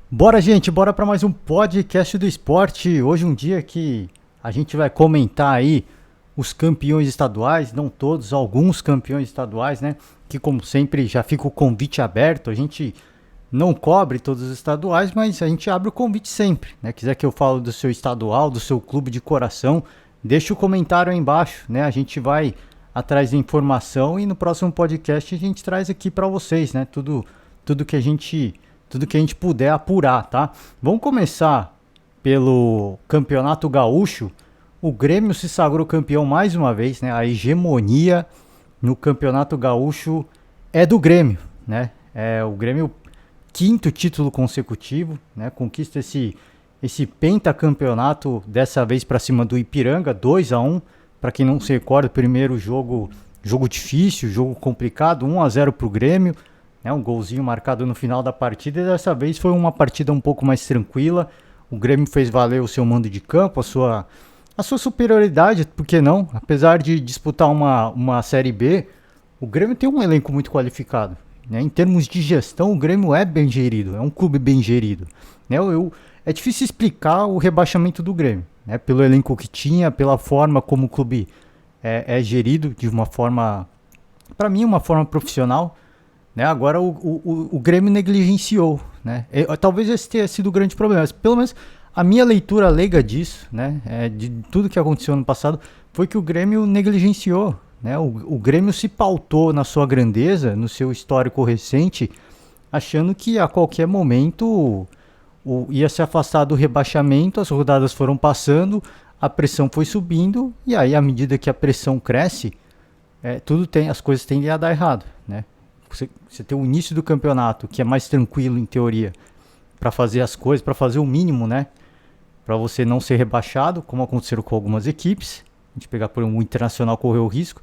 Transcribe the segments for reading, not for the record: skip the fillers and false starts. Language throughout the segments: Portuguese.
Bora, gente, bora para mais um podcast do esporte. Hoje um dia que a gente vai comentar aí os campeões estaduais, não todos, alguns campeões estaduais, né? Que como sempre já fica o convite aberto. A gente não cobre todos os estaduais, mas a gente abre o convite sempre, né? Quiser que eu falo do seu estadual, do seu clube de coração, deixa o comentário aí embaixo, né? A gente vai atrás de informação e no próximo podcast a gente traz aqui para vocês, né? Tudo que a gente puder apurar, tá? Vamos começar pelo Campeonato Gaúcho. O Grêmio se sagrou campeão mais uma vez, né? A hegemonia no Campeonato Gaúcho é do Grêmio, né? É o Grêmio quinto título consecutivo, né? Conquista esse pentacampeonato dessa vez para cima do Ipiranga, 2-1. Para quem não se recorda, primeiro jogo difícil, jogo complicado, 1-0 para o Grêmio. Um golzinho marcado no final da partida, e dessa vez foi uma partida um pouco mais tranquila. O Grêmio fez valer o seu mando de campo, a sua superioridade, por que não? Apesar de disputar uma Série B, o Grêmio tem um elenco muito qualificado, né? Em termos de gestão, o Grêmio é bem gerido, é um clube bem gerido, né? É difícil explicar o rebaixamento do Grêmio, né? Pelo elenco que tinha, pela forma como o clube é gerido, de uma forma, para mim, uma forma profissional. Né, agora o Grêmio negligenciou, né? Talvez esse tenha sido o grande problema, mas pelo menos a minha leitura leiga disso, né, de tudo que aconteceu no passado, foi que o Grêmio negligenciou, né? O Grêmio se pautou na sua grandeza, no seu histórico recente, achando que a qualquer momento ia se afastar do rebaixamento. As rodadas foram passando, a pressão foi subindo, e aí à medida que a pressão cresce, as coisas tendem a dar errado, né? Você tem o início do campeonato, que é mais tranquilo em teoria, para fazer as coisas, para fazer o mínimo, né? Para você não ser rebaixado, como aconteceu com algumas equipes. A gente pegar por um Internacional, correu o risco.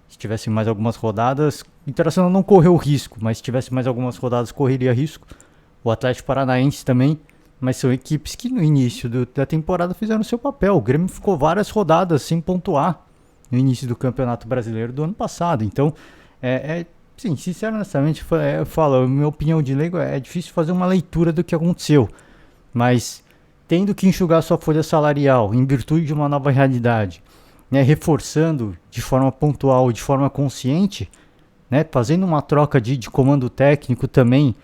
Se tivesse mais algumas rodadas, o Internacional não correu o risco, mas se tivesse mais algumas rodadas, correria risco. O Atlético Paranaense também, mas são equipes que no início da temporada fizeram o seu papel. O Grêmio ficou várias rodadas sem pontuar no início do Campeonato Brasileiro do ano passado. Então, sim, sinceramente, eu falo, minha opinião de leigo é difícil fazer uma leitura do que aconteceu, mas tendo que enxugar sua folha salarial em virtude de uma nova realidade, né, reforçando de forma pontual, de forma consciente, né, fazendo uma troca de comando técnico também,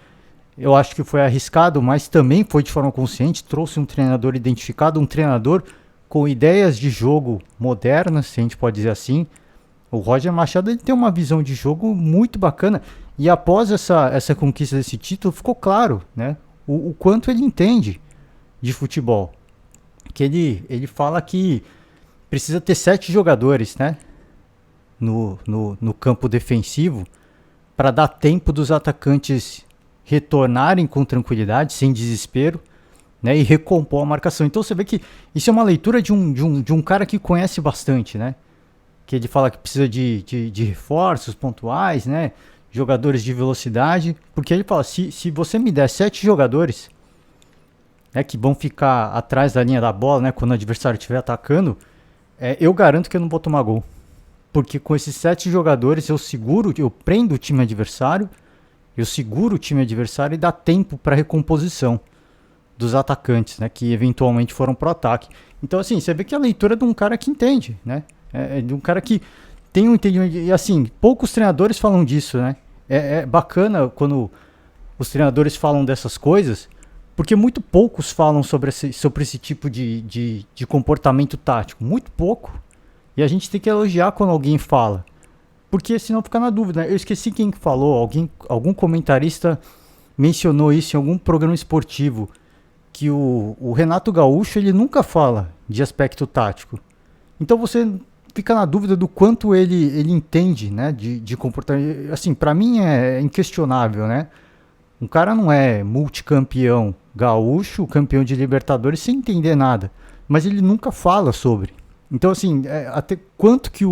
eu acho que foi arriscado, mas também foi de forma consciente, trouxe um treinador identificado, um treinador com ideias de jogo modernas, se a gente pode dizer assim. O Roger Machado, ele tem uma visão de jogo muito bacana, e após essa conquista desse título ficou claro, né, o quanto ele entende de futebol. Que ele fala que precisa ter 7 jogadores, né, no campo defensivo, para dar tempo dos atacantes retornarem com tranquilidade, sem desespero, né, e recompor a marcação. Então você vê que isso é uma leitura de um cara que conhece bastante, né? Que ele fala que precisa de reforços pontuais, né? Jogadores de velocidade. Porque ele fala, se você me der 7 jogadores, né, que vão ficar atrás da linha da bola, né, quando o adversário estiver atacando, eu garanto que eu não vou tomar gol. Porque com esses 7 jogadores eu prendo o time adversário, eu seguro o time adversário e dá tempo para recomposição dos atacantes, né, que eventualmente foram pro ataque. Então, assim, você vê que a leitura é de um cara que entende, né? De um cara que tem um entendimento. E assim, poucos treinadores falam disso, né? É bacana quando os treinadores falam dessas coisas, porque muito poucos falam sobre esse tipo de comportamento tático. Muito pouco. E a gente tem que elogiar quando alguém fala. Porque senão fica na dúvida, né? Eu esqueci quem falou, algum comentarista mencionou isso em algum programa esportivo, que o Renato Gaúcho, ele nunca fala de aspecto tático. Então você fica na dúvida do quanto ele entende, né, de comportamento. Assim, para mim é inquestionável, né? Um cara não é multicampeão gaúcho, campeão de Libertadores, sem entender nada. Mas ele nunca fala sobre. Então, assim, até quanto que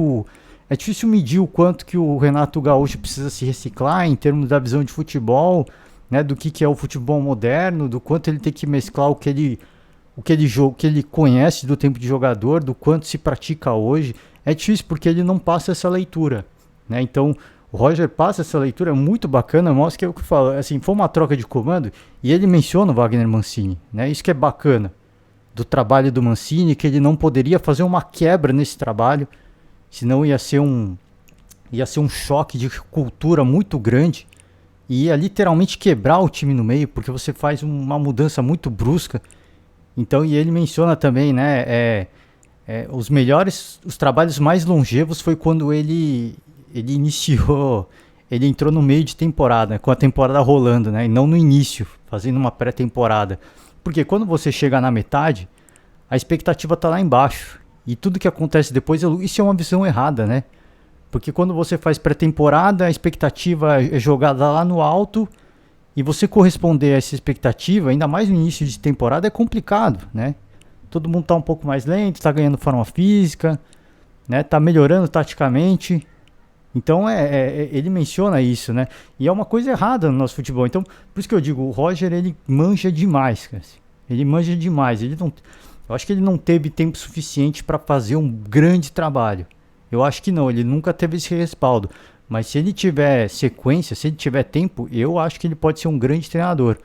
é difícil medir o quanto que o Renato Gaúcho precisa se reciclar em termos da visão de futebol, né, do que é o futebol moderno, do quanto ele tem que mesclar o que ele conhece do tempo de jogador, do quanto se pratica hoje. É difícil porque ele não passa essa leitura, né? Então O Roger passa essa leitura muito bacana, mostra que é o que eu falo, assim, foi uma troca de comando e ele menciona o Wagner Mancini, né? Isso que é bacana do trabalho do Mancini, que ele não poderia fazer uma quebra nesse trabalho, senão ia ser um choque de cultura muito grande e ia literalmente quebrar o time no meio, porque você faz uma mudança muito brusca. Então, e ele menciona também, né, os trabalhos mais longevos foi quando ele iniciou, ele entrou no meio de temporada, com a temporada rolando, né, e não no início, fazendo uma pré-temporada. Porque quando você chega na metade, a expectativa tá lá embaixo. E tudo que acontece depois, isso é uma visão errada, né? Porque quando você faz pré-temporada, a expectativa é jogada lá no alto e você corresponder a essa expectativa, ainda mais no início de temporada, é complicado, né? Todo mundo tá um pouco mais lento, tá ganhando forma física, né? Tá melhorando taticamente. Então ele menciona isso, né? E é uma coisa errada no nosso futebol. Então, por isso que eu digo, o Roger ele manja demais, cara. Ele manja demais. Eu acho que ele não teve tempo suficiente para fazer um grande trabalho. Eu acho que não, ele nunca teve esse respaldo. Mas se ele tiver sequência, se ele tiver tempo, eu acho que ele pode ser um grande treinador.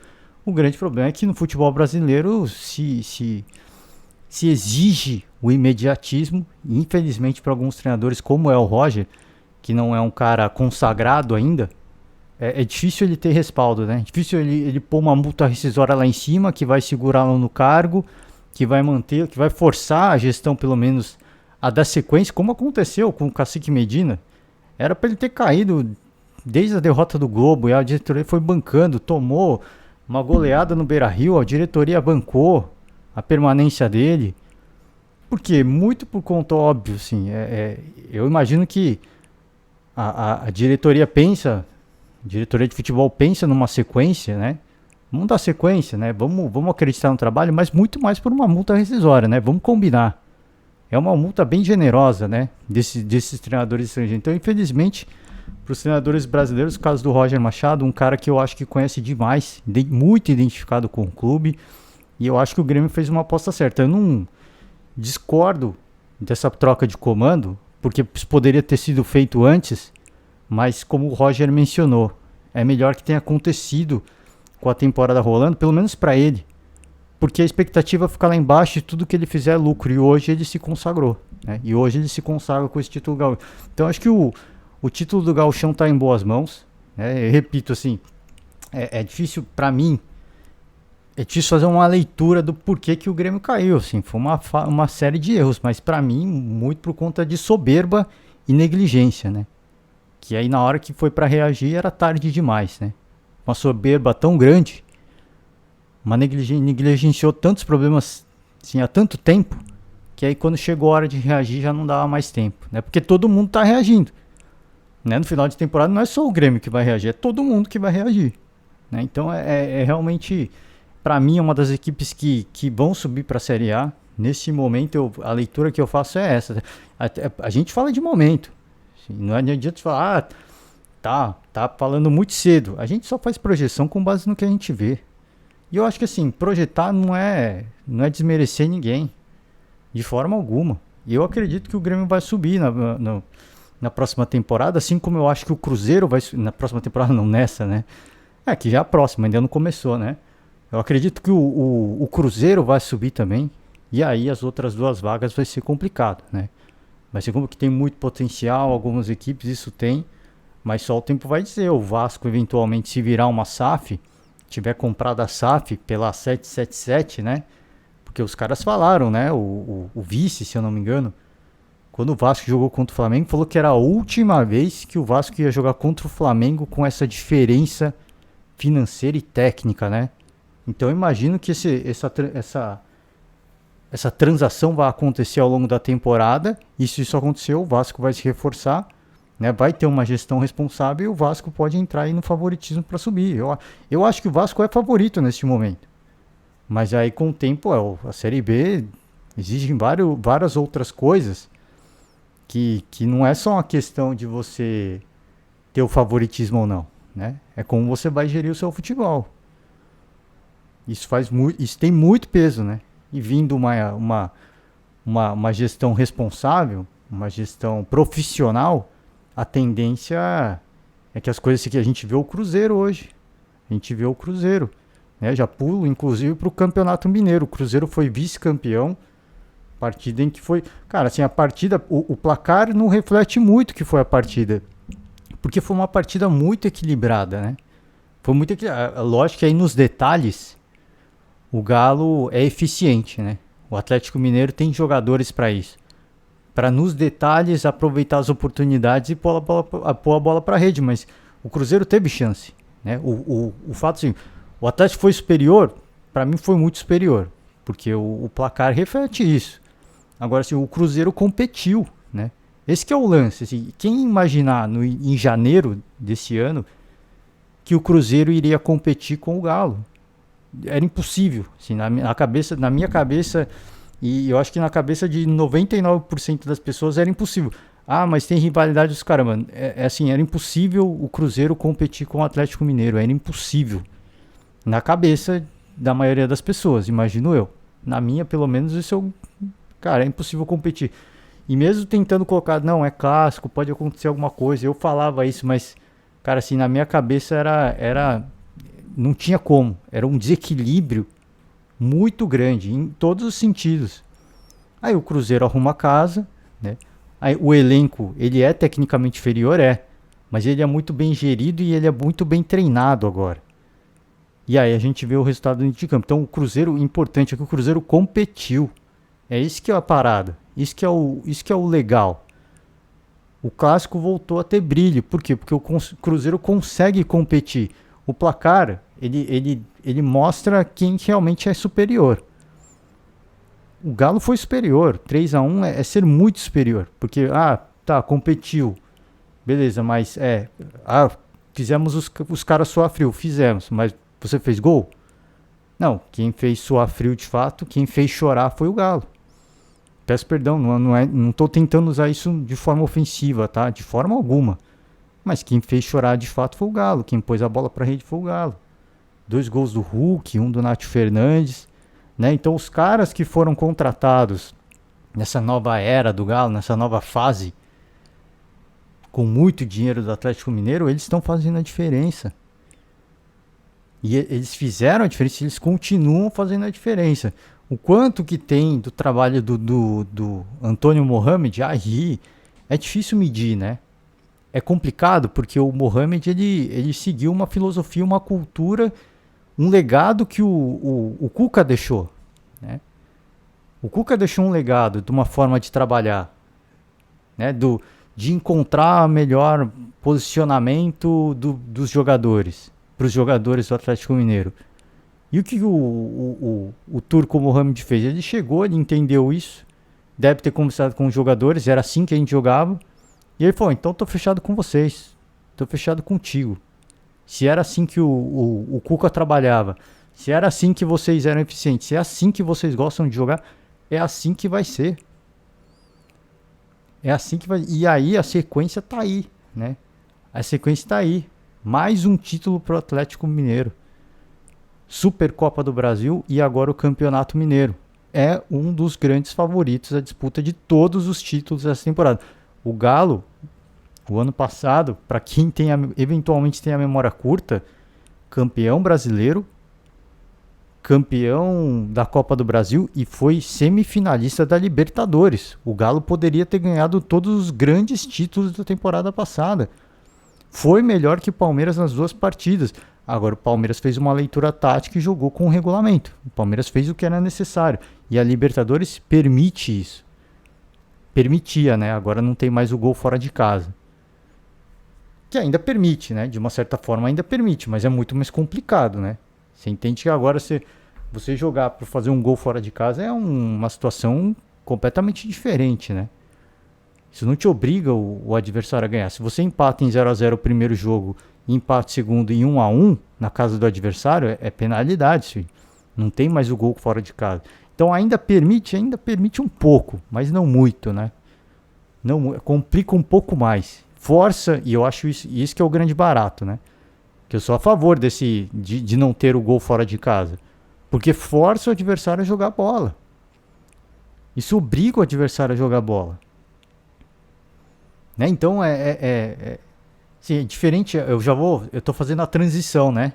O grande problema é que no futebol brasileiro se exige o imediatismo. E infelizmente para alguns treinadores, como é o Roger, que não é um cara consagrado ainda, é difícil ele ter respaldo, né? É difícil ele pôr uma multa rescisória lá em cima, que vai segurá-lo no cargo, que vai manter, que vai forçar a gestão pelo menos a dar sequência, como aconteceu com o Cacique Medina. Era para ele ter caído desde a derrota do Globo, e a diretoria foi bancando, tomou uma goleada no Beira-Rio, a diretoria bancou a permanência dele. Por quê? Muito por conta, óbvio, assim, eu imagino que a diretoria pensa, a diretoria de futebol pensa numa sequência, né? Vamos dar sequência, né? Vamos acreditar no trabalho, mas muito mais por uma multa rescisória, né? Vamos combinar. É uma multa bem generosa, né? Desses treinadores estrangeiros. Então, infelizmente, para os treinadores brasileiros, o caso do Roger Machado, um cara que eu acho que conhece demais, muito identificado com o clube, e eu acho que o Grêmio fez uma aposta certa. Eu não discordo dessa troca de comando, porque isso poderia ter sido feito antes, mas como o Roger mencionou, é melhor que tenha acontecido com a temporada rolando, pelo menos para ele, porque a expectativa fica lá embaixo e tudo que ele fizer é lucro, e hoje ele se consagrou, né? E hoje ele se consagra com esse título gaúcho. Então acho que o título do Gauchão está em boas mãos, né? Eu repito, assim, é difícil para mim, é difícil fazer uma leitura do porquê que o Grêmio caiu, assim, foi uma série de erros, mas para mim muito por conta de soberba e negligência, né? Que aí na hora que foi para reagir era tarde demais, né? Uma soberba tão grande, negligenciou tantos problemas assim, há tanto tempo, que aí quando chegou a hora de reagir já não dava mais tempo, né? Porque todo mundo tá reagindo, né? No final de temporada não é só o Grêmio que vai reagir, é todo mundo que vai reagir, né? Então é realmente, para mim, é uma das equipes que vão subir para a Série A. Nesse momento, a leitura que eu faço é essa. A gente fala de momento, assim, não adianta falar, tá falando muito cedo. A gente só faz projeção com base no que a gente vê. E eu acho que assim, projetar não é desmerecer ninguém, de forma alguma. E eu acredito que o Grêmio vai subir na próxima temporada, assim como eu acho que o Cruzeiro vai subir. Na próxima temporada, não nessa, né? Que já é a próxima, ainda não começou, né? Eu acredito que o Cruzeiro vai subir também. E aí as outras duas vagas vai ser complicado, né? Vai ser como que tem muito potencial, algumas equipes isso tem, mas só o tempo vai dizer. O Vasco eventualmente se virar uma SAF, tiver comprado a SAF pela 777, né? Porque os caras falaram, né? O vice, se eu não me engano, quando o Vasco jogou contra o Flamengo, falou que era a última vez que o Vasco ia jogar contra o Flamengo com essa diferença financeira e técnica, né? Então eu imagino que essa transação vai acontecer ao longo da temporada, e se isso acontecer, o Vasco vai se reforçar, né? Vai ter uma gestão responsável e o Vasco pode entrar aí no favoritismo para subir. Eu acho que o Vasco é favorito neste momento. Mas aí com o tempo, a Série B exige várias outras coisas que não é só uma questão de você ter o favoritismo ou não, né? É como você vai gerir o seu futebol. Isso tem muito peso, né? E vindo uma gestão responsável, uma gestão profissional, a tendência É que as coisas que a gente vê o Cruzeiro hoje. A gente vê o Cruzeiro. Né? Já pulo, inclusive, para o Campeonato Mineiro. O Cruzeiro foi vice-campeão. Partida em que foi. Cara, assim, a partida. O placar não reflete muito o que foi a partida. Porque foi uma partida muito equilibrada, né? Foi muito equilibrada. Lógico que aí nos detalhes, o Galo é eficiente, né? O Atlético Mineiro tem jogadores para isso. Para nos detalhes aproveitar as oportunidades e pôr a bola para a rede. Mas o Cruzeiro teve chance. Né? O fato assim, o Atlético foi superior, para mim foi muito superior. Porque o placar reflete isso. Agora, assim, o Cruzeiro competiu, né? Esse que é o lance. Assim, quem imaginar em janeiro desse ano que o Cruzeiro iria competir com o Galo? Era impossível. Assim, na minha cabeça, e eu acho que na cabeça de 99% das pessoas era impossível. Ah, mas tem rivalidade dos caras, mano. Assim, era impossível o Cruzeiro competir com o Atlético Mineiro. Era impossível. Na cabeça da maioria das pessoas, imagino eu. Na minha, pelo menos, isso eu... Cara, é impossível competir. E mesmo tentando colocar, não, é clássico, pode acontecer alguma coisa. Eu falava isso, mas, cara, assim, na minha cabeça não tinha como. Era um desequilíbrio muito grande, em todos os sentidos. Aí o Cruzeiro arruma a casa, né? Aí o elenco, ele é tecnicamente inferior, mas ele é muito bem gerido e ele é muito bem treinado agora. E aí a gente vê o resultado dentro de campo. Então o Cruzeiro, o importante é que o Cruzeiro competiu. É isso que é a parada. Isso que é o legal. O clássico voltou a ter brilho. Por quê? Porque o Cruzeiro consegue competir. O placar, ele mostra quem realmente é superior. O Galo foi superior. 3-1 é ser muito superior. Porque, tá, competiu. Beleza, mas fizemos os caras suar frio. Fizemos, mas você fez gol? Não, quem fez suar frio de fato, quem fez chorar foi o Galo. Peço perdão, não estou tentando usar isso de forma ofensiva, tá? De forma alguma. Mas quem fez chorar de fato foi o Galo. Quem pôs a bola para a rede foi o Galo. 2 gols do Hulk, um do Nath Fernandes. Né? Então os caras que foram contratados nessa nova era do Galo, nessa nova fase, com muito dinheiro do Atlético Mineiro, eles estão fazendo a diferença. E eles fizeram a diferença, eles continuam fazendo a diferença. O quanto que tem do trabalho do Antônio Mohamed, aí é difícil medir, né? É complicado porque o Mohamed ele seguiu uma filosofia, uma cultura, um legado que o Cuca deixou, né? O Cuca deixou um legado de uma forma de trabalhar, né? De encontrar melhor posicionamento dos jogadores, para os jogadores do Atlético Mineiro. E o que o Turco Mohamed fez? Ele chegou, ele entendeu isso, deve ter conversado com os jogadores, era assim que a gente jogava, e ele falou, então tô fechado com vocês, tô fechado contigo. Se era assim que o Cuca trabalhava, se era assim que vocês eram eficientes, se é assim que vocês gostam de jogar, é assim que vai ser. É assim que vai. E aí a sequência tá aí, né? A sequência tá aí. Mais um título pro Atlético Mineiro. Supercopa do Brasil e agora o Campeonato Mineiro. É um dos grandes favoritos à disputa de todos os títulos dessa temporada. O Galo, o ano passado, para quem eventualmente tem a memória curta, campeão brasileiro, campeão da Copa do Brasil e foi semifinalista da Libertadores. O Galo poderia ter ganhado todos os grandes títulos da temporada passada. Foi melhor que o Palmeiras nas 2 partidas. Agora o Palmeiras fez uma leitura tática e jogou com o regulamento. O Palmeiras fez o que era necessário. E a Libertadores permite isso. Permitia, né? Agora não tem mais o gol fora de casa. Que ainda permite, né? De uma certa forma ainda permite, mas é muito mais complicado, né? Você entende que agora você jogar para fazer um gol fora de casa é uma situação completamente diferente, né? Isso não te obriga o adversário a ganhar. Se você empata em 0-0 o primeiro jogo e empata o segundo em 1-1 na casa do adversário, é penalidade, filho. Não tem mais o gol fora de casa. Então ainda permite um pouco, mas não muito, né? Não, complica um pouco mais. Força, e eu acho isso que é o grande barato, né? Que eu sou a favor de não ter o gol fora de casa. Porque força o adversário a jogar bola. Isso obriga o adversário a jogar bola. Né? Então Sim, é diferente, eu tô fazendo a transição, né?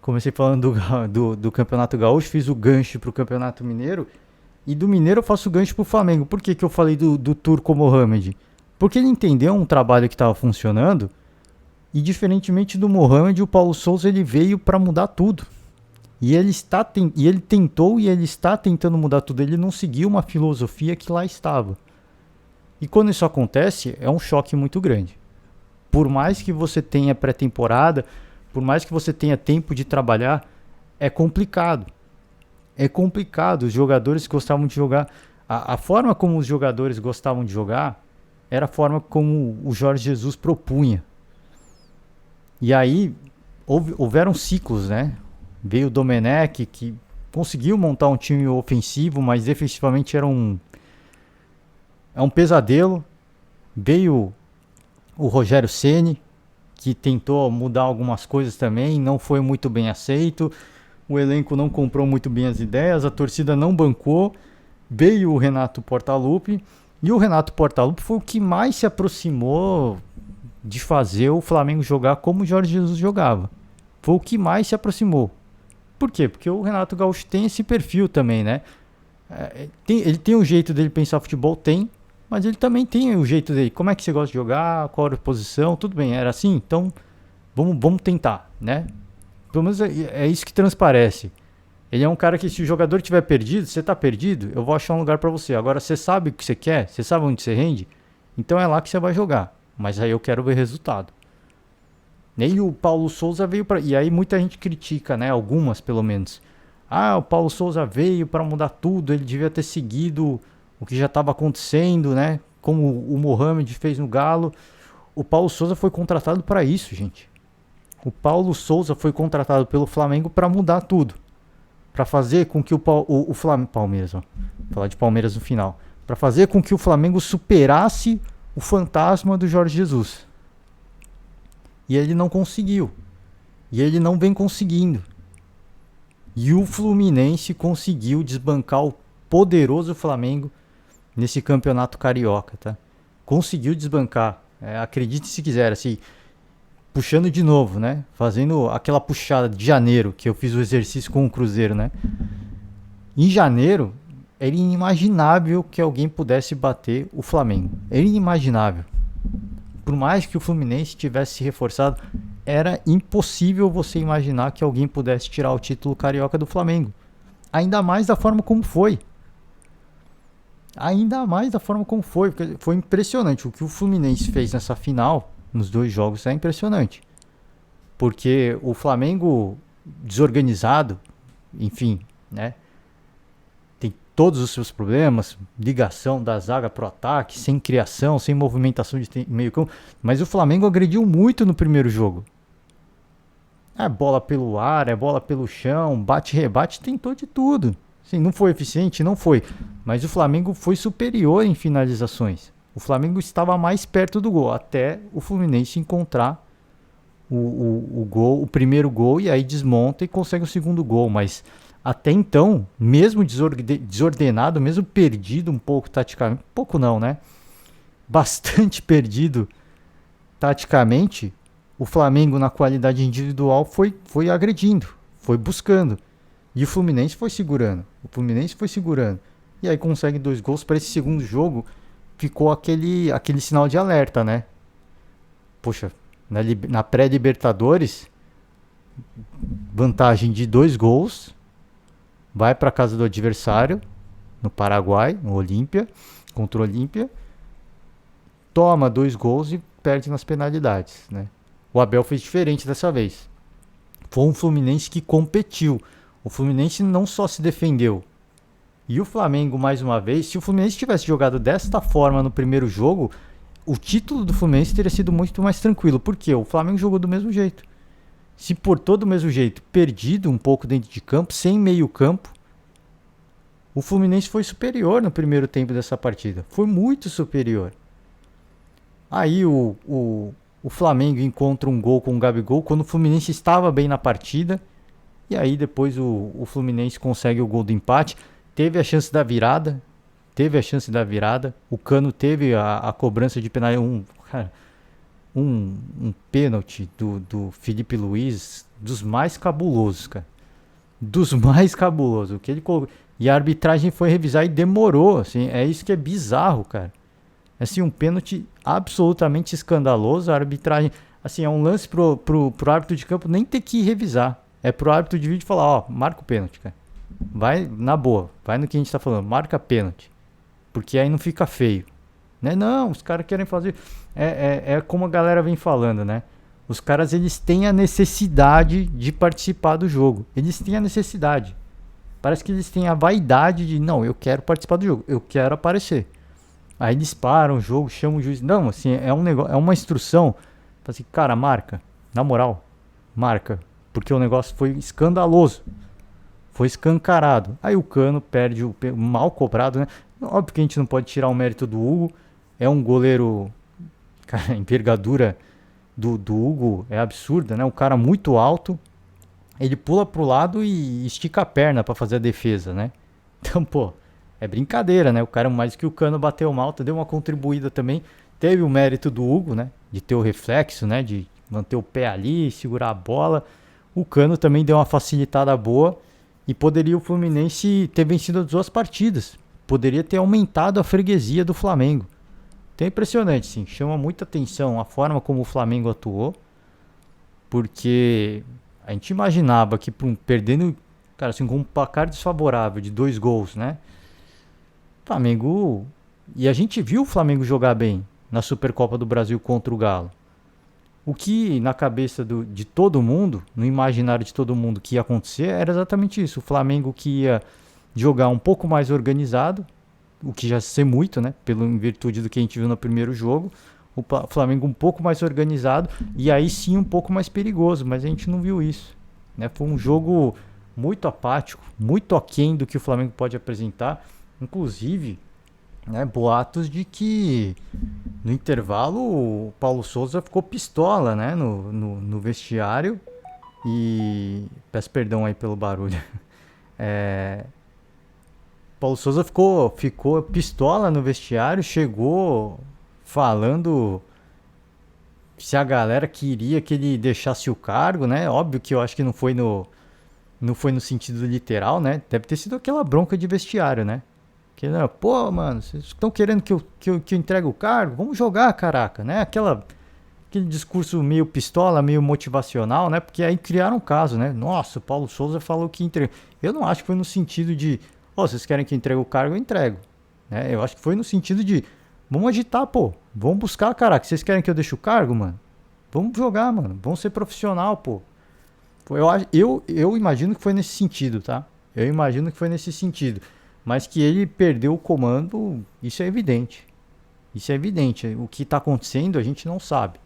Comecei falando do Campeonato Gaúcho, fiz o gancho pro Campeonato Mineiro, e do Mineiro eu faço o gancho pro Flamengo. Por que que eu falei do Turco Mohamed? Porque ele entendeu um trabalho que estava funcionando, e diferentemente do Mohamed, o Paulo Souza ele veio para mudar tudo. E ele tentou e ele está tentando mudar tudo. Ele não seguiu uma filosofia que lá estava. E quando isso acontece, é um choque muito grande. Por mais que você tenha pré-temporada, por mais que você tenha tempo de trabalhar, é complicado. É complicado. Os jogadores gostavam de jogar. A forma como os jogadores gostavam de jogar era a forma como o Jorge Jesus propunha. E aí houveram ciclos, né? Veio o Domenech, que conseguiu montar um time ofensivo, mas defensivamente é um pesadelo. Veio o Rogério Ceni, que tentou mudar algumas coisas também, não foi muito bem aceito. O elenco não comprou muito bem as ideias, a torcida não bancou. Veio o Renato Portaluppi, e o Renato Portaluppi foi o que mais se aproximou de fazer o Flamengo jogar como o Jorge Jesus jogava. Foi o que mais se aproximou. Por quê? Porque o Renato Gaúcho tem esse perfil também, né? Ele tem o jeito dele pensar futebol, tem, mas ele também tem o jeito dele. Como é que você gosta de jogar? Qual a posição? Tudo bem, era assim? Então vamos tentar, né? Pelo menos é isso que transparece. Ele é um cara que, se o jogador estiver perdido, você está perdido, eu vou achar um lugar para você. Agora, você sabe o que você quer? Você sabe onde você rende? Então é lá que você vai jogar. Mas aí eu quero ver resultado. E o Paulo Souza veio para... E aí muita gente critica, né? Algumas, pelo menos. Ah, o Paulo Souza veio para mudar tudo. Ele devia ter seguido o que já estava acontecendo, né? Como o Mohamed fez no Galo. O Paulo Souza foi contratado para isso, gente. O Paulo Souza foi contratado pelo Flamengo para mudar tudo. Para fazer com que o Flamengo... Palmeiras, ó. Vou falar de Palmeiras no final. Para fazer com que o Flamengo superasse o fantasma do Jorge Jesus. E ele não conseguiu. E ele não vem conseguindo. E o Fluminense conseguiu desbancar o poderoso Flamengo nesse campeonato carioca, tá? Conseguiu desbancar. Acredite se quiser, assim, puxando de novo, né? Fazendo aquela puxada de janeiro, que eu fiz o exercício com o Cruzeiro, né? Em janeiro, era inimaginável que alguém pudesse bater o Flamengo. Era inimaginável. Por mais que o Fluminense tivesse se reforçado, era impossível você imaginar que alguém pudesse tirar o título carioca do Flamengo. Ainda mais da forma como foi. Ainda mais da forma como foi. Porque foi impressionante. O que o Fluminense fez nessa final, nos 2 jogos, é impressionante. Porque o Flamengo desorganizado, enfim, né? Tem todos os seus problemas, ligação da zaga pro ataque, sem criação, sem movimentação de meio campo. Mas o Flamengo agrediu muito no primeiro jogo. É bola pelo ar, é bola pelo chão, bate-rebate, tentou de tudo. Sim, não foi eficiente? Não foi. Mas o Flamengo foi superior em finalizações. O Flamengo estava mais perto do gol, até o Fluminense encontrar o gol, o primeiro gol, e aí desmonta e consegue o segundo gol. Mas até então, mesmo desordenado, mesmo perdido um pouco taticamente, pouco não, né? Bastante perdido taticamente, o Flamengo na qualidade individual foi agredindo, foi buscando. E o Fluminense foi segurando. E aí consegue 2 gols. Para esse segundo jogo, ficou aquele sinal de alerta, né? Poxa, na pré-Libertadores, vantagem de 2 gols, vai para casa do adversário, no Paraguai, no Olímpia, contra o Olímpia, toma 2 gols e perde nas penalidades, né? O Abel fez diferente dessa vez. Foi um Fluminense que competiu. O Fluminense não só se defendeu. E o Flamengo, mais uma vez, se o Fluminense tivesse jogado desta forma no primeiro jogo, o título do Fluminense teria sido muito mais tranquilo. Por quê? O Flamengo jogou do mesmo jeito. Se portou do mesmo jeito, perdido um pouco dentro de campo, sem meio campo, o Fluminense foi superior no primeiro tempo dessa partida. Foi muito superior. Aí o Flamengo encontra um gol com o Gabigol quando o Fluminense estava bem na partida. E aí depois o Fluminense consegue o gol do empate. Teve a chance da virada. O Cano teve a cobrança de penalidade. um pênalti do Felipe Luiz dos mais cabulosos, cara. Dos mais cabulosos. O que ele colocou. E a arbitragem foi revisar e demorou, assim. É isso que é bizarro, cara. Assim, um pênalti absolutamente escandaloso. A arbitragem, assim, é um lance pro árbitro de campo nem ter que revisar. É pro árbitro de vídeo falar, ó, marca o pênalti, cara. Vai na boa, vai no que a gente tá falando, marca pênalti. Porque aí não fica feio. Né? Não, os caras querem fazer. É como a galera vem falando, né? Os caras, eles têm a necessidade de participar do jogo. Eles têm a necessidade. Parece que eles têm a vaidade de, não, eu quero participar do jogo, eu quero aparecer. Aí eles param o jogo, chamam o juiz. Não, assim, é um negócio, é uma instrução. Assim, cara, marca. Na moral, marca. Porque o negócio foi escandaloso. Foi escancarado. Aí o Cano perde o mal cobrado, né? Óbvio que a gente não pode tirar o mérito do Hugo. É um goleiro. Cara, a envergadura do Hugo é absurda, né? Um cara muito alto. Ele pula pro lado e estica a perna pra fazer a defesa, né? Então, pô, é brincadeira, né? O cara, mais que o Cano bateu mal, deu uma contribuída também. Teve o mérito do Hugo, né? De ter o reflexo, né? De manter o pé ali, segurar a bola. O Cano também deu uma facilitada boa. E poderia o Fluminense ter vencido as duas partidas. Poderia ter aumentado a freguesia do Flamengo. Então é impressionante, sim. Chama muita atenção a forma como o Flamengo atuou. Porque a gente imaginava que perdendo, cara, assim, com um placar desfavorável de 2 gols, né? Flamengo. E a gente viu o Flamengo jogar bem na Supercopa do Brasil contra o Galo. O que na cabeça de todo mundo, no imaginário de todo mundo que ia acontecer, era exatamente isso. O Flamengo que ia jogar um pouco mais organizado, o que já ser muito, né? Em virtude do que a gente viu no primeiro jogo. O Flamengo um pouco mais organizado e aí sim um pouco mais perigoso, mas a gente não viu isso. Né? Foi um jogo muito apático, muito aquém do que o Flamengo pode apresentar. Inclusive, né, boatos de que no intervalo o Paulo Souza ficou pistola, né, no vestiário. E peço perdão aí pelo barulho. Paulo Souza ficou pistola no vestiário, chegou falando se a galera queria que ele deixasse o cargo, né? Óbvio que eu acho que não foi no sentido literal, né? Deve ter sido aquela bronca de vestiário, né? Que, não, pô, mano, vocês estão querendo que eu entregue o cargo? Vamos jogar, caraca, né? Aquele discurso meio pistola, meio motivacional, né? Porque aí criaram um caso, né? Nossa, o Paulo Souza falou que entregou. Eu não acho que foi no sentido de, vocês querem que eu entregue o cargo? Eu entrego. Né? Eu acho que foi no sentido de, vamos agitar, pô. Vamos buscar, caraca. Vocês querem que eu deixe o cargo, mano? Vamos jogar, mano. Vamos ser profissional, pô. Eu imagino que foi nesse sentido, tá? Eu imagino que foi nesse sentido. Mas que ele perdeu o comando, isso é evidente. Isso é evidente. O que está acontecendo a gente não sabe.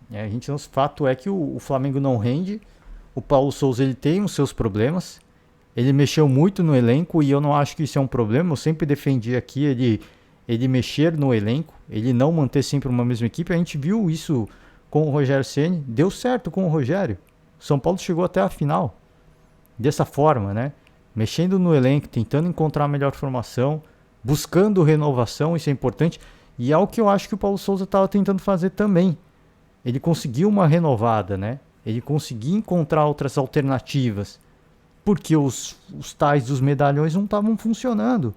O fato é que o Flamengo não rende. O Paulo Souza, ele tem os seus problemas. Ele mexeu muito no elenco e eu não acho que isso é um problema. Eu sempre defendi aqui ele mexer no elenco, ele não manter sempre uma mesma equipe. A gente viu isso com o Rogério Ceni. Deu certo com o Rogério. O São Paulo chegou até a final dessa forma, né? Mexendo no elenco, tentando encontrar a melhor formação, buscando renovação, isso é importante. E é o que eu acho que o Paulo Souza estava tentando fazer também. Ele conseguiu uma renovada, né? Ele conseguiu encontrar outras alternativas. Porque os tais dos medalhões não estavam funcionando.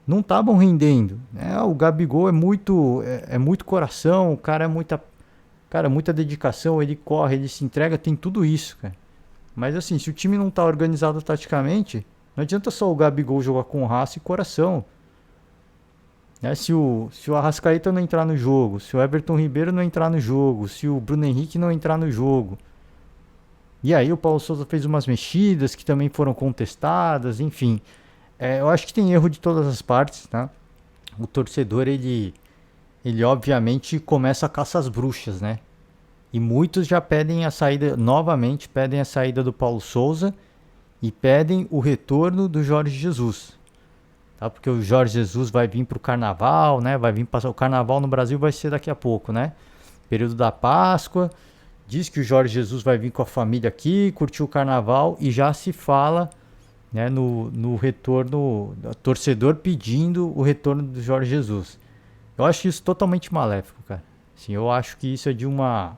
Não estavam rendendo. Né? O Gabigol é muito coração, o cara muita dedicação, ele corre, ele se entrega, tem tudo isso, cara. Mas assim, se o time não tá organizado taticamente, não adianta só o Gabigol jogar com raça e coração. Né? Se o Arrascaeta não entrar no jogo, se o Everton Ribeiro não entrar no jogo, se o Bruno Henrique não entrar no jogo. E aí o Paulo Souza fez umas mexidas que também foram contestadas, enfim. Eu acho que tem erro de todas as partes, tá? O torcedor, ele obviamente começa a caça às bruxas, né? E muitos já pedem a saída, novamente pedem a saída do Paulo Souza e pedem o retorno do Jorge Jesus. Tá? Porque o Jorge Jesus vai vir para o carnaval, né? Vai vir passar o carnaval no Brasil, vai ser daqui a pouco, né? Período da Páscoa. Diz que o Jorge Jesus vai vir com a família aqui, curtir o carnaval e já se fala, né, no retorno, torcedor pedindo o retorno do Jorge Jesus. Eu acho isso totalmente maléfico, cara. Assim, eu acho que isso é de uma...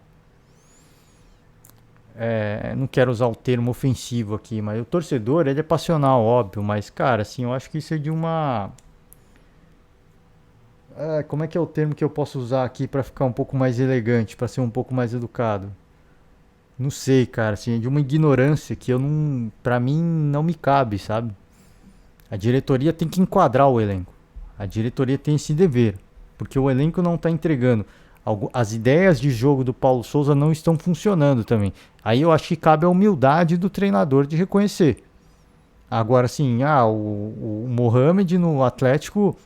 não quero usar o termo ofensivo aqui, mas o torcedor, ele é passional, óbvio, mas, cara, assim, eu acho que isso é de uma... como é que é o termo que eu posso usar aqui pra ficar um pouco mais elegante, pra ser um pouco mais educado? Não sei, cara, assim, é de uma ignorância que eu não... Pra mim, não me cabe, sabe? A diretoria tem que enquadrar o elenco. A diretoria tem esse dever, porque o elenco não está entregando. As ideias de jogo do Paulo Souza não estão funcionando também. Aí eu acho que cabe a humildade do treinador de reconhecer. Agora sim, o Mohamed no Atlético,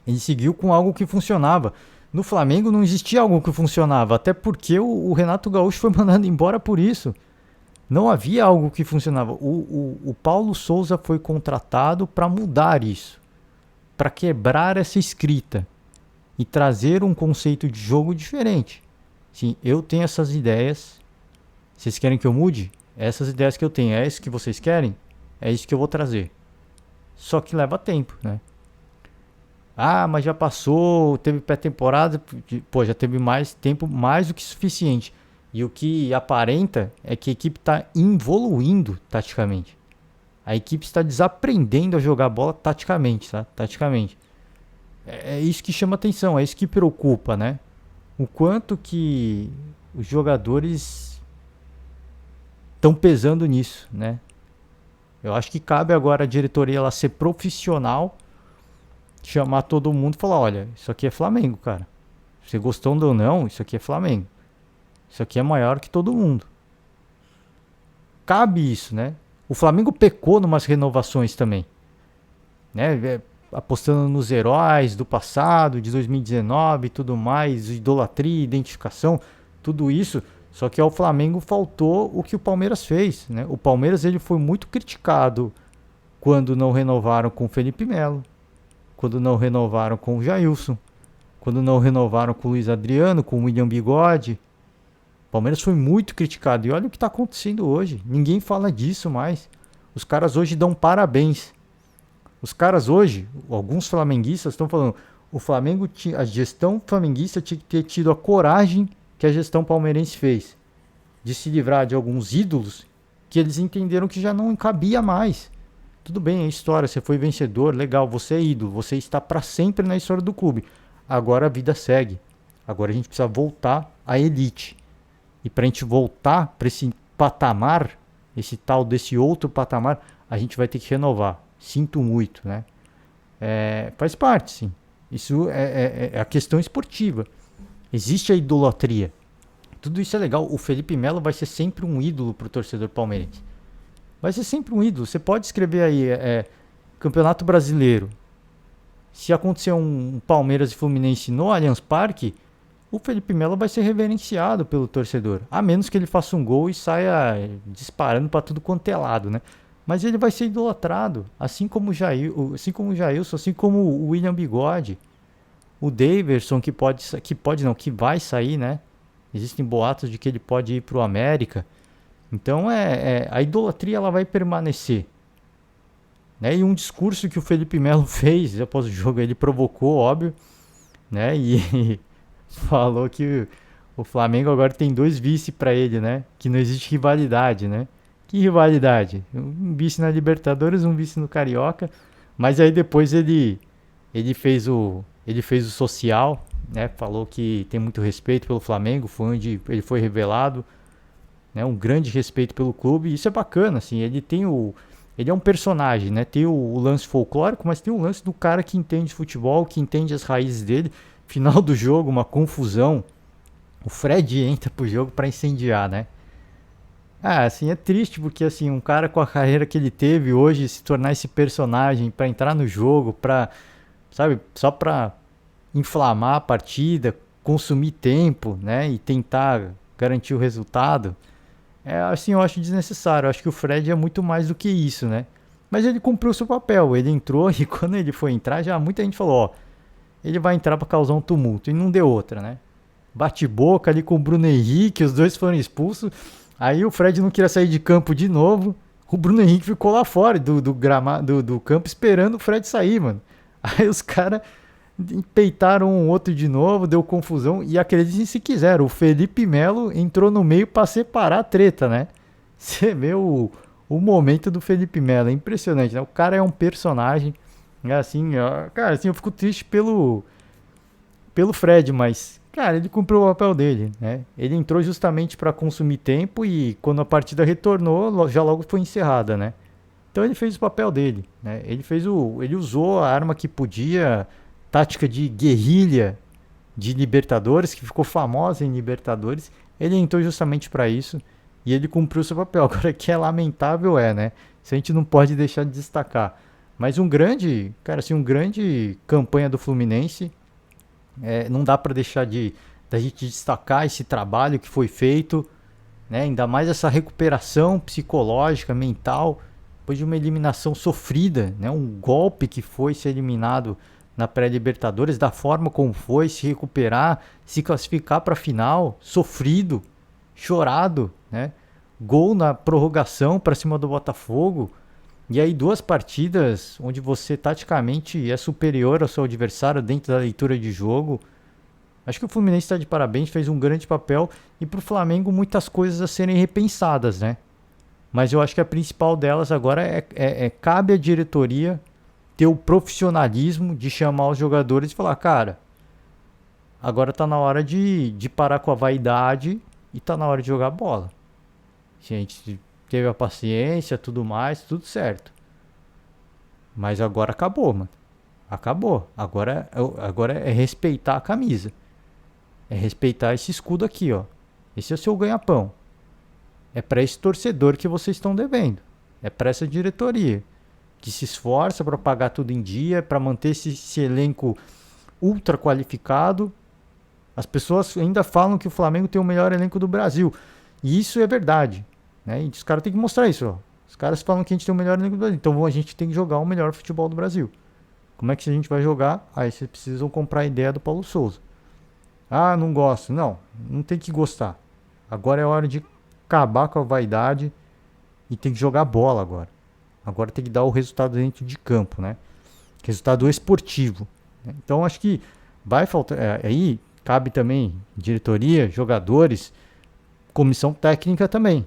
ele seguiu com algo que funcionava. No Flamengo não existia algo que funcionava, até porque o Renato Gaúcho foi mandado embora por isso. Não havia algo que funcionava. O Paulo Souza foi contratado para mudar isso, para quebrar essa escrita e trazer um conceito de jogo diferente. Sim, eu tenho essas ideias. Vocês querem que eu mude? Essas ideias que eu tenho, é isso que vocês querem? É isso que eu vou trazer. Só que leva tempo, né? Ah, mas já passou, teve pré-temporada, pô, já teve mais tempo, mais do que suficiente. E o que aparenta é que a equipe está evoluindo taticamente. A equipe está desaprendendo a jogar bola taticamente, tá? Taticamente. É isso que chama atenção, é isso que preocupa, né? O quanto que os jogadores estão pesando nisso, né? Eu acho que cabe agora a diretoria ela ser profissional, chamar todo mundo e falar, olha, isso aqui é Flamengo, cara. Você gostando ou não, isso aqui é Flamengo. Isso aqui é maior que todo mundo. Cabe isso, né? O Flamengo pecou numas renovações também, né? Apostando nos heróis do passado, de 2019 e tudo mais, idolatria, identificação, tudo isso. Só que ao Flamengo faltou o que o Palmeiras fez, né? O Palmeiras ele foi muito criticado quando não renovaram com o Felipe Melo, quando não renovaram com o Jailson, quando não renovaram com o Luiz Adriano, com o William Bigode. O Palmeiras foi muito criticado. E olha o que está acontecendo hoje. Ninguém fala disso mais. Os caras hoje dão parabéns. Os caras hoje, alguns flamenguistas estão falando, o Flamengo, a gestão flamenguista tinha que ter tido a coragem que a gestão palmeirense fez de se livrar de alguns ídolos que eles entenderam que já não cabia mais. Tudo bem, é história, você foi vencedor, legal, você é ídolo, você está para sempre na história do clube. Agora a vida segue. Agora a gente precisa voltar à elite. E para a gente voltar para esse patamar, esse tal desse outro patamar, a gente vai ter que renovar. Sinto muito, né? Faz parte, sim. Isso é a questão esportiva. Existe a idolatria. Tudo isso é legal. O Felipe Melo vai ser sempre um ídolo para o torcedor palmeirense. Vai ser sempre um ídolo. Você pode escrever aí Campeonato Brasileiro. Se acontecer um Palmeiras e Fluminense no Allianz Parque, o Felipe Melo vai ser reverenciado pelo torcedor. A menos que ele faça um gol e saia disparando para tudo quanto é lado, né? Mas ele vai ser idolatrado. Assim como o Jailson, assim como o William Bigode. O Daverson, que vai sair, né? Existem boatos de que ele pode ir para o América. Então a idolatria ela vai permanecer. Né? E um discurso que o Felipe Melo fez após o jogo, ele provocou, óbvio, né? E falou que o Flamengo agora tem 2 vice para ele, né? Que não existe rivalidade, né? Que rivalidade? Um vice na Libertadores, um vice no Carioca. Mas aí depois ele fez o social, né? Falou que tem muito respeito pelo Flamengo, foi onde ele foi revelado, né? Um grande respeito pelo clube. E isso é bacana, assim. Ele é um personagem, né? Tem o lance folclórico, mas tem o lance do cara que entende futebol, que entende as raízes dele. Final do jogo, uma confusão. O Fred entra pro jogo para incendiar, né? Assim, é triste porque assim, um cara com a carreira que ele teve hoje se tornar esse personagem para entrar no jogo, sabe, só para inflamar a partida, consumir tempo, né, e tentar garantir o resultado. Assim, eu acho desnecessário. Eu acho que o Fred é muito mais do que isso, né? Mas ele cumpriu seu papel, ele entrou e quando ele foi entrar, já muita gente falou, ó, ele vai entrar para causar um tumulto e não deu outra, né? Bate-boca ali com o Bruno Henrique, os dois foram expulsos. Aí o Fred não queria sair de campo de novo. O Bruno Henrique ficou lá fora do campo esperando o Fred sair, mano. Aí os caras peitaram um outro de novo, deu confusão. E acreditem se quiser, o Felipe Melo entrou no meio para separar a treta, né? Você vê o momento do Felipe Melo, é impressionante, né? O cara é um personagem, é assim, ó, cara, assim, eu fico triste pelo Fred, mas, cara, ele cumpriu o papel dele, né? Ele entrou justamente para consumir tempo e quando a partida retornou, já logo foi encerrada, né? Então ele fez o papel dele, né? Ele usou a arma que podia, tática de guerrilha de Libertadores, que ficou famosa em Libertadores. Ele entrou justamente para isso e ele cumpriu seu papel. Agora que é lamentável né? Isso a gente não pode deixar de destacar. Mas cara, assim, um grande campanha do Fluminense. Não dá para deixar da gente destacar esse trabalho que foi feito, né? Ainda mais essa recuperação psicológica, mental, depois de uma eliminação sofrida, né? Um golpe que foi ser eliminado na pré-Libertadores, da forma como foi, se recuperar, se classificar para a final, sofrido, chorado, né? Gol na prorrogação para cima do Botafogo. E aí 2 partidas onde você taticamente é superior ao seu adversário dentro da leitura de jogo. Acho que o Fluminense está de parabéns, fez um grande papel e para o Flamengo muitas coisas a serem repensadas, né? Mas eu acho que a principal delas agora cabe à diretoria ter o profissionalismo de chamar os jogadores e falar, cara, agora tá na hora de parar com a vaidade e tá na hora de jogar bola. Se a gente teve a paciência, tudo mais, tudo certo. Mas agora acabou, mano. Acabou. Agora é respeitar a camisa. É respeitar esse escudo aqui, ó. Esse é o seu ganha-pão. É para esse torcedor que vocês estão devendo. É para essa diretoria que se esforça para pagar tudo em dia, para manter esse elenco ultra qualificado. As pessoas ainda falam que o Flamengo tem o melhor elenco do Brasil. E isso é verdade. Né? E os caras têm que mostrar isso. Ó. Os caras falam que a gente tem o melhor elenco do Brasil. Então a gente tem que jogar o melhor futebol do Brasil. Como é que a gente vai jogar? Aí vocês precisam comprar a ideia do Paulo Souza. Ah, não gosto. Não, não tem que gostar. Agora é hora de acabar com a vaidade e tem que jogar bola agora. Agora tem que dar o resultado dentro de campo, né? Resultado esportivo. Né? Então acho que vai faltar. Aí cabe também diretoria, jogadores, comissão técnica também.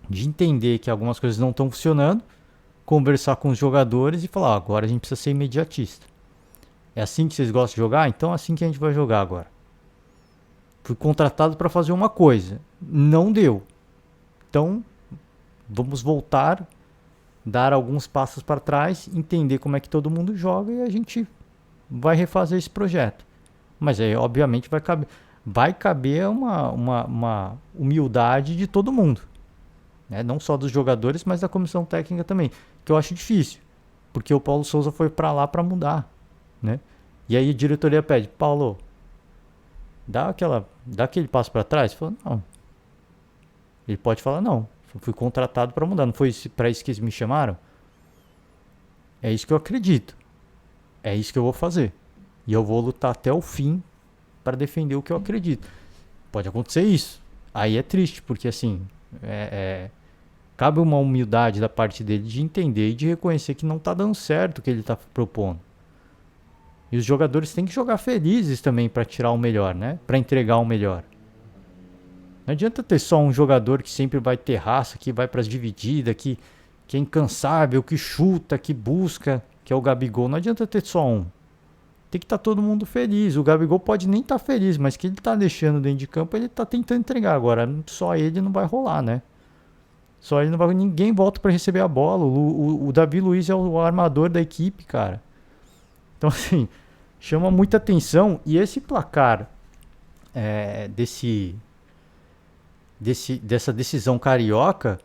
De entender que algumas coisas não estão funcionando, conversar com os jogadores e falar, agora a gente precisa ser imediatista. É assim que vocês gostam de jogar? Então é assim que a gente vai jogar agora. Fui contratado para fazer uma coisa, não deu. Então vamos voltar, dar alguns passos para trás, entender como é que todo mundo joga e a gente vai refazer esse projeto. Mas aí obviamente vai caber uma humildade de todo mundo. Né? Não só dos jogadores, mas da comissão técnica também, que eu acho difícil, porque o Paulo Souza foi para lá para mudar, né? E aí a diretoria pede, Paulo, dá aquele passo para trás? Ele falou, não. Ele pode falar, não, eu fui contratado para mudar, não foi para isso que eles me chamaram? É isso que eu acredito, é isso que eu vou fazer, e eu vou lutar até o fim para defender o que eu acredito. Pode acontecer isso, aí é triste, porque assim, cabe uma humildade da parte dele de entender e de reconhecer que não está dando certo o que ele está propondo. E os jogadores têm que jogar felizes também para tirar o melhor, né? Para entregar o melhor. Não adianta ter só um jogador que sempre vai ter raça, que vai para as divididas, que é incansável, que chuta, que busca, que é o Gabigol. Não adianta ter só um. Tem que estar todo mundo feliz. O Gabigol pode nem estar feliz, mas que ele está deixando dentro de campo, ele está tentando entregar. Agora, só ele não vai rolar, né? Só ele não vai. Ninguém volta para receber a bola. O Davi Luiz é o armador da equipe, cara. Então, assim, chama muita atenção. E esse placar dessa decisão carioca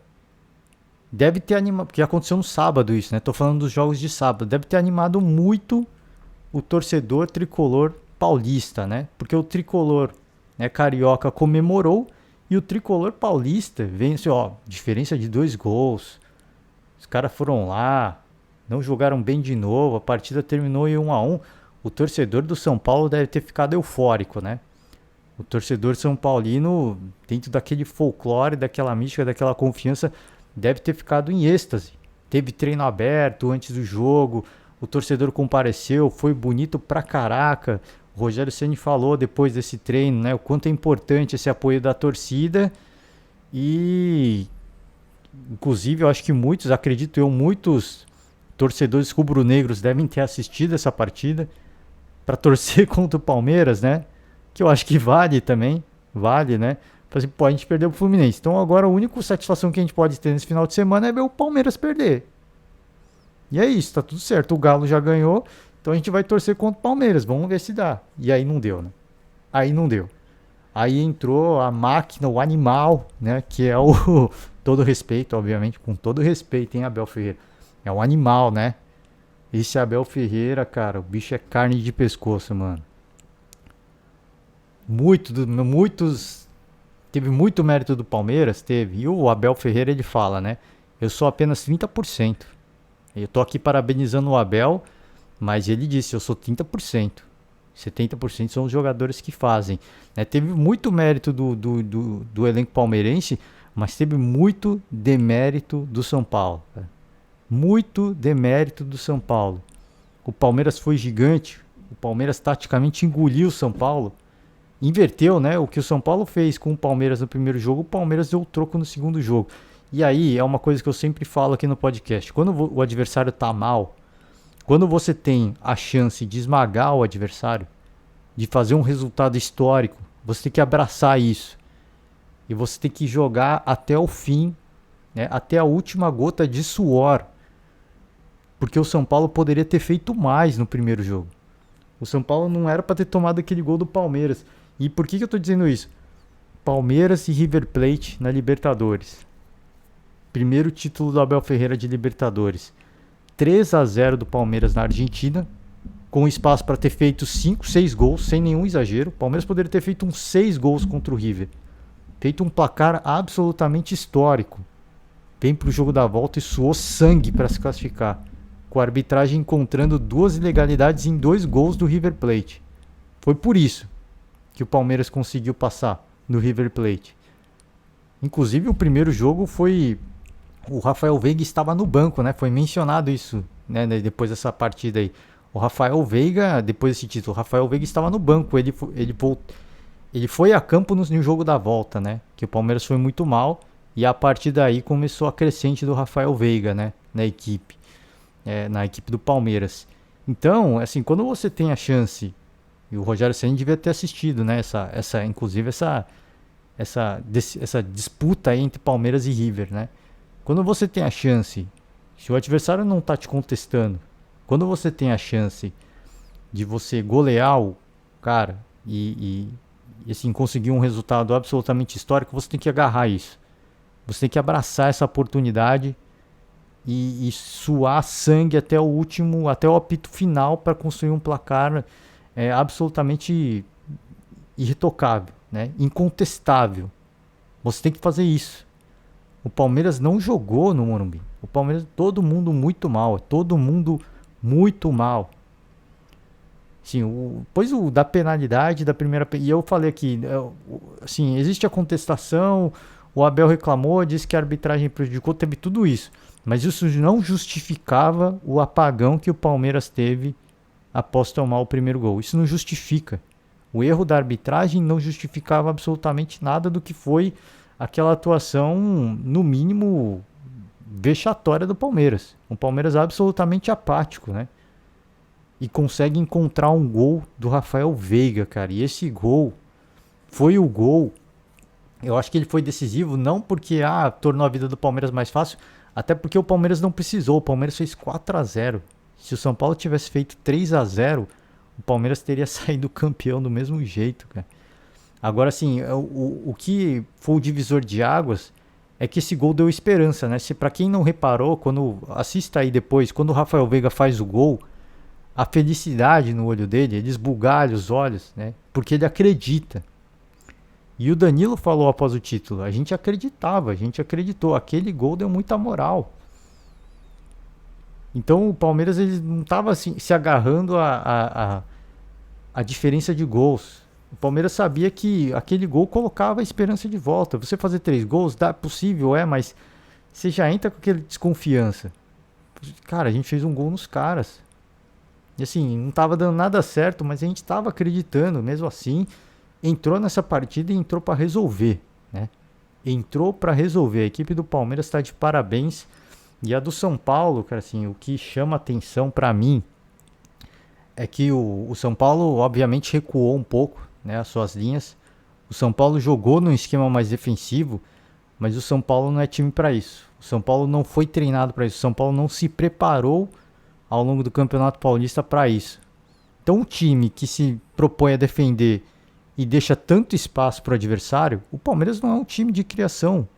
deve ter animado. Porque aconteceu no sábado isso, né? Tô falando dos jogos de sábado. Deve ter animado muito o torcedor tricolor paulista, né? Porque o tricolor carioca comemorou e o tricolor paulista venceu, ó, diferença de 2 gols. Os caras foram lá, não jogaram bem de novo, a partida terminou em 1-1. O torcedor do São Paulo deve ter ficado eufórico, né? O torcedor são paulino, dentro daquele folclore, daquela mística, daquela confiança, deve ter ficado em êxtase. Teve treino aberto antes do jogo, o torcedor compareceu, foi bonito pra caraca. O Rogério Ceni falou depois desse treino, né, o quanto é importante esse apoio da torcida e, inclusive, eu acho que acredito eu, muitos torcedores rubro-negros devem ter assistido essa partida para torcer contra o Palmeiras, né? Que eu acho que vale também, vale, né? Assim, pô, a gente perdeu o Fluminense. Então agora a única satisfação que a gente pode ter nesse final de semana é ver o Palmeiras perder. E é isso, tá tudo certo. O Galo já ganhou, então a gente vai torcer contra o Palmeiras. Vamos ver se dá. E aí não deu, né? Aí não deu. Aí entrou a máquina, o animal, né? Que é o. Todo respeito, obviamente, com todo respeito, hein, Abel Ferreira. É um animal, né? Esse Abel Ferreira, cara, o bicho é carne de pescoço, mano. Muitos. Teve muito mérito do Palmeiras, teve. E o Abel Ferreira, ele fala, né? Eu sou apenas 30%. Eu tô aqui parabenizando o Abel, mas ele disse, eu sou 30%. 70% são os jogadores que fazem. Né? Teve muito mérito do elenco palmeirense, mas teve muito demérito do São Paulo. Cara. Muito demérito do São Paulo. O Palmeiras foi gigante. O Palmeiras taticamente engoliu o São Paulo. Inverteu, né? O que o São Paulo fez com o Palmeiras no primeiro jogo, o Palmeiras deu o troco no segundo jogo. E aí é uma coisa que eu sempre falo aqui no podcast. Quando o adversário tá mal, quando você tem a chance de esmagar o adversário, de fazer um resultado histórico, você tem que abraçar isso. E você tem que jogar até o fim, né? Até a última gota de suor. Porque o São Paulo poderia ter feito mais no primeiro jogo. O São Paulo não era para ter tomado aquele gol do Palmeiras. E por que eu tô dizendo isso? Palmeiras e River Plate na Libertadores. Primeiro título do Abel Ferreira de Libertadores. 3-0 do Palmeiras na Argentina, com espaço para ter feito 5, 6 gols, sem nenhum exagero. O Palmeiras poderia ter feito uns 6 gols contra o River. Feito um placar absolutamente histórico. Vem pro jogo da volta e suou sangue para se classificar. Com a arbitragem encontrando 2 ilegalidades em 2 gols do River Plate. Foi por isso que o Palmeiras conseguiu passar no River Plate. Inclusive o primeiro jogo foi... O Rafael Veiga estava no banco, né? Foi mencionado isso, né? Depois dessa partida aí. O Rafael Veiga, depois desse título, o Rafael Veiga estava no banco. Ele foi a campo no jogo da volta, né? Que o Palmeiras foi muito mal. E a partir daí começou a crescente do Rafael Veiga, né? Na equipe do Palmeiras. Então, assim, quando você tem a chance, e o Rogério Ceni devia ter assistido, né? Inclusive essa disputa aí entre Palmeiras e River, né? Quando você tem a chance, se o adversário não está te contestando, quando você tem a chance de você golear o cara e assim, conseguir um resultado absolutamente histórico, você tem que agarrar isso. Você tem que abraçar essa oportunidade e suar sangue até o último, até o apito final para construir um placar absolutamente irretocável, né? Incontestável. Você tem que fazer isso. O Palmeiras não jogou no Morumbi. O Palmeiras, todo mundo muito mal. Todo mundo muito mal. Sim, depois da penalidade da primeira... E eu falei aqui, assim, existe a contestação, o Abel reclamou, disse que a arbitragem prejudicou, teve tudo isso. Mas isso não justificava o apagão que o Palmeiras teve após tomar o primeiro gol. Isso não justifica. O erro da arbitragem não justificava absolutamente nada do que foi aquela atuação, no mínimo, vexatória do Palmeiras. Um Palmeiras absolutamente apático, né? E consegue encontrar um gol do Rafael Veiga, cara. E esse gol foi o gol. Eu acho que ele foi decisivo, não porque tornou a vida do Palmeiras mais fácil, até porque o Palmeiras não precisou. O Palmeiras fez 4-0. Se o São Paulo tivesse feito 3-0, o Palmeiras teria saído campeão do mesmo jeito, cara. Agora, assim, o que foi o divisor de águas é que esse gol deu esperança, né? Para quem não reparou, assista aí depois, quando o Rafael Veiga faz o gol, a felicidade no olho dele, ele esbugalha os olhos, né? Porque ele acredita. E o Danilo falou após o título, a gente acreditou, aquele gol deu muita moral. Então o Palmeiras ele não estava assim, se agarrando a diferença de gols. O Palmeiras sabia que aquele gol colocava a esperança de volta. Você fazer 3 gols, possível, mas você já entra com aquela desconfiança. Cara, a gente fez um gol nos caras. E assim, não estava dando nada certo, mas a gente estava acreditando, mesmo assim, entrou nessa partida e entrou para resolver, né? Entrou para resolver. A equipe do Palmeiras está de parabéns. E a do São Paulo, cara, assim, o que chama atenção para mim é que o São Paulo, obviamente, recuou um pouco, né, as suas linhas. O São Paulo jogou num esquema mais defensivo, mas o São Paulo não é time para isso. O São Paulo não foi treinado para isso. O São Paulo não se preparou ao longo do Campeonato Paulista para isso. Então, um time que se propõe a defender e deixa tanto espaço para o adversário, o Palmeiras não é um time de criação.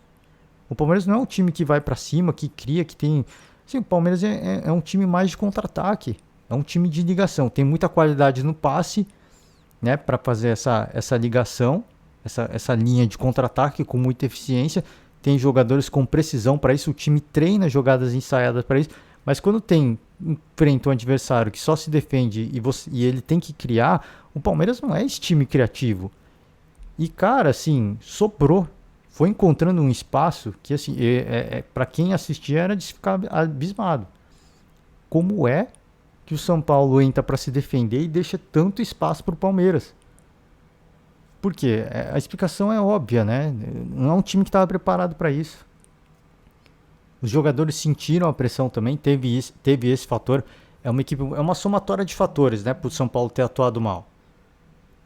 O Palmeiras não é um time que vai para cima, que cria, que tem. Sim, o Palmeiras é um time mais de contra-ataque. É um time de ligação. Tem muita qualidade no passe, né, para fazer essa ligação, essa linha de contra-ataque com muita eficiência. Tem jogadores com precisão para isso. O time treina jogadas ensaiadas para isso. Mas quando enfrenta um adversário que só se defende e ele tem que criar, o Palmeiras não é esse time criativo. E, cara, assim, sobrou. Foi encontrando um espaço que, assim, para quem assistia era de ficar abismado. Como é que o São Paulo entra para se defender e deixa tanto espaço para o Palmeiras? Por quê? A explicação é óbvia, né? Não é um time que estava preparado para isso. Os jogadores sentiram a pressão também, teve esse fator. É uma somatória de fatores, né, para o São Paulo ter atuado mal.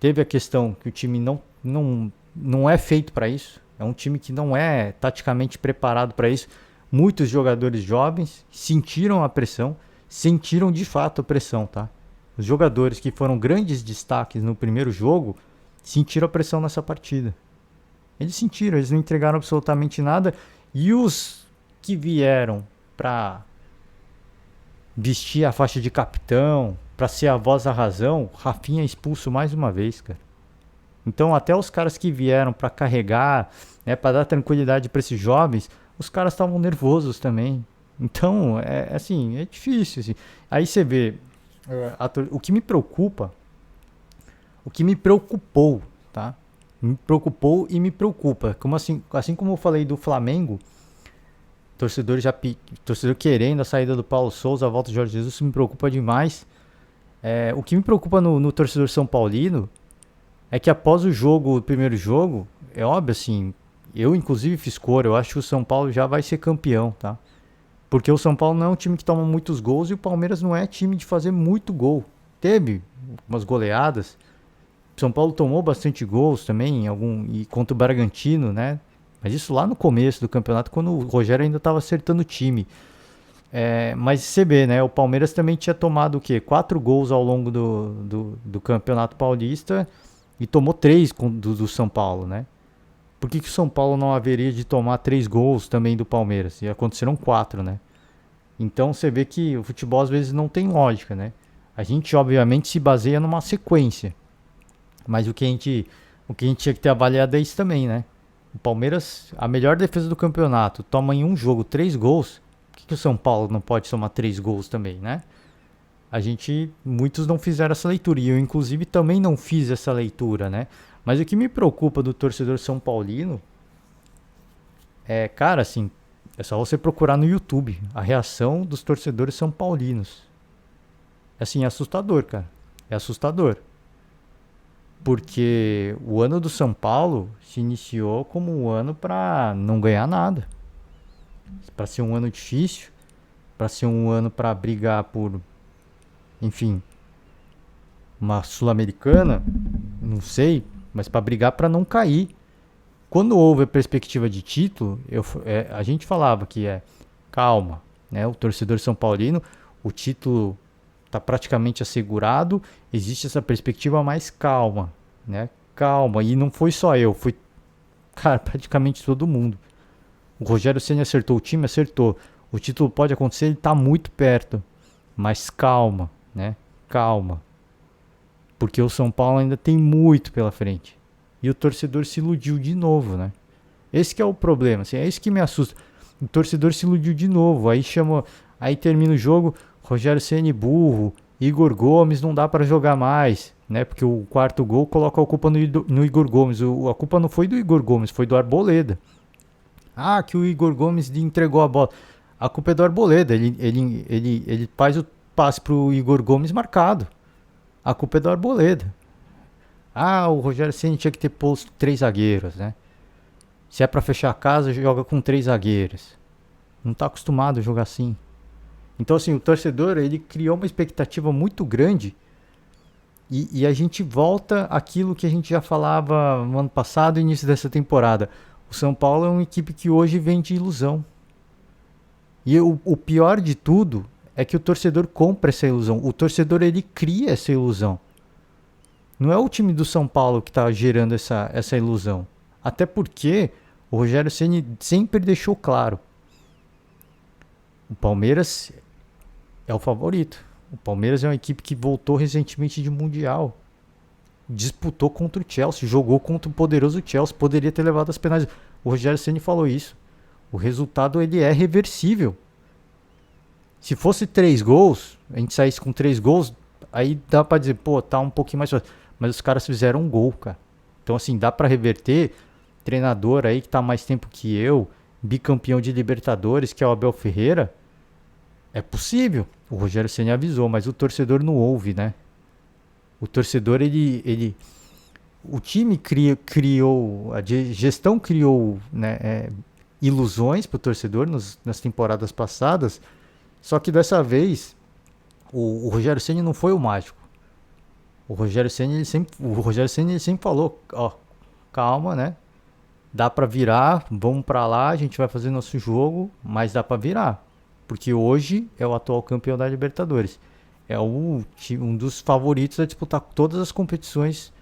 Teve a questão que o time não é feito para isso. É um time que não é taticamente preparado para isso. Muitos jogadores jovens sentiram a pressão, sentiram de fato a pressão, tá? Os jogadores que foram grandes destaques no primeiro jogo sentiram a pressão nessa partida. Eles sentiram, eles não entregaram absolutamente nada. E os que vieram para vestir a faixa de capitão, para ser a voz da razão, Rafinha é expulso mais uma vez, cara. Então até os caras que vieram para carregar, né, para dar tranquilidade para esses jovens, os caras estavam nervosos também. Então é difícil. Assim. Aí você vê, o que me preocupa, o que me preocupou, tá? Me preocupou e me preocupa. Assim como eu falei do Flamengo, torcedor querendo a saída do Paulo Souza, a volta do Jorge Jesus, isso me preocupa demais. O que me preocupa no torcedor São Paulino é que após o primeiro jogo, é óbvio assim, eu inclusive fiz cor, eu acho que o São Paulo já vai ser campeão, tá? Porque o São Paulo não é um time que toma muitos gols e o Palmeiras não é time de fazer muito gol. Teve umas goleadas, o São Paulo tomou bastante gols também, e contra o Bragantino, né? Mas isso lá no começo do campeonato, quando o Rogério ainda estava acertando o time. Mas você vê, né? O Palmeiras também tinha tomado o quê? 4 gols ao longo do Campeonato Paulista e tomou 3 do São Paulo, né? Por que o São Paulo não haveria de tomar 3 gols também do Palmeiras? E aconteceram 4, né? Então você vê que o futebol às vezes não tem lógica, né? A gente obviamente se baseia numa sequência. Mas o que a gente tinha que ter avaliado é isso também, né? O Palmeiras, a melhor defesa do campeonato, toma em um jogo 3 gols. Por que o São Paulo não pode tomar 3 gols também, né? Muitos não fizeram essa leitura, e eu inclusive também não fiz essa leitura, né? Mas o que me preocupa do torcedor São Paulino cara, assim, é só você procurar no YouTube a reação dos torcedores São Paulinos. Assim, é assustador, cara. É assustador. Porque o ano do São Paulo se iniciou como um ano para não ganhar nada. Para ser um ano difícil, para ser um ano para brigar por, enfim, uma Sul-Americana, não sei, mas para brigar para não cair. Quando houve a perspectiva de título, a gente falava que calma, né? O torcedor São Paulino, o título está praticamente assegurado, existe essa perspectiva mais calma, né? Calma, e não foi só eu, foi, cara, praticamente todo mundo. O Rogério Ceni acertou o time, acertou. O título pode acontecer, ele está muito perto, mas calma, né? Calma, porque o São Paulo ainda tem muito pela frente. E o torcedor se iludiu de novo, né? Esse que é o problema, assim, é isso que me assusta. O torcedor se iludiu de novo, aí termina o jogo, Rogério Ceni burro, Igor Gomes não dá para jogar mais, né? Porque o quarto gol coloca a culpa no Igor Gomes. A culpa não foi do Igor Gomes, foi do Arboleda. Que o Igor Gomes entregou a bola. A culpa é do Arboleda. Ele faz passe pro Igor Gomes marcado. A culpa é do Arboleda. O Rogério Ceni tinha que ter posto 3 zagueiros, né? Se é pra fechar a casa, joga com 3 zagueiros. Não tá acostumado a jogar assim. Então, assim, o torcedor, ele criou uma expectativa muito grande e a gente volta àquilo que a gente já falava no ano passado e início dessa temporada. O São Paulo é uma equipe que hoje vende ilusão. E o pior de tudo é que o torcedor compra essa ilusão. O torcedor, ele cria essa ilusão. Não é o time do São Paulo que está gerando essa ilusão. Até porque o Rogério Ceni sempre deixou claro. O Palmeiras é o favorito. O Palmeiras é uma equipe que voltou recentemente de Mundial. Disputou contra o Chelsea. Jogou contra o poderoso Chelsea. Poderia ter levado as penais. O Rogério Ceni falou isso. O resultado ele é reversível. Se fosse 3 gols, a gente saísse com 3 gols, aí dá pra dizer, pô, tá um pouquinho mais fácil. Mas os caras fizeram um gol, cara. Então, assim, dá pra reverter. Treinador aí que tá mais tempo que eu, bicampeão de Libertadores, que é o Abel Ferreira, é possível. O Rogério Ceni avisou, mas o torcedor não ouve, né? O torcedor, o time criou, a gestão criou, né, ilusões pro torcedor nas temporadas passadas, só que dessa vez o Rogério Ceni não foi o mágico. O Rogério Ceni ele sempre falou, ó, calma, né? Dá pra virar, vamos pra lá, a gente vai fazer nosso jogo, mas dá pra virar. Porque hoje é o atual campeão da Libertadores. É um dos favoritos a disputar todas as competições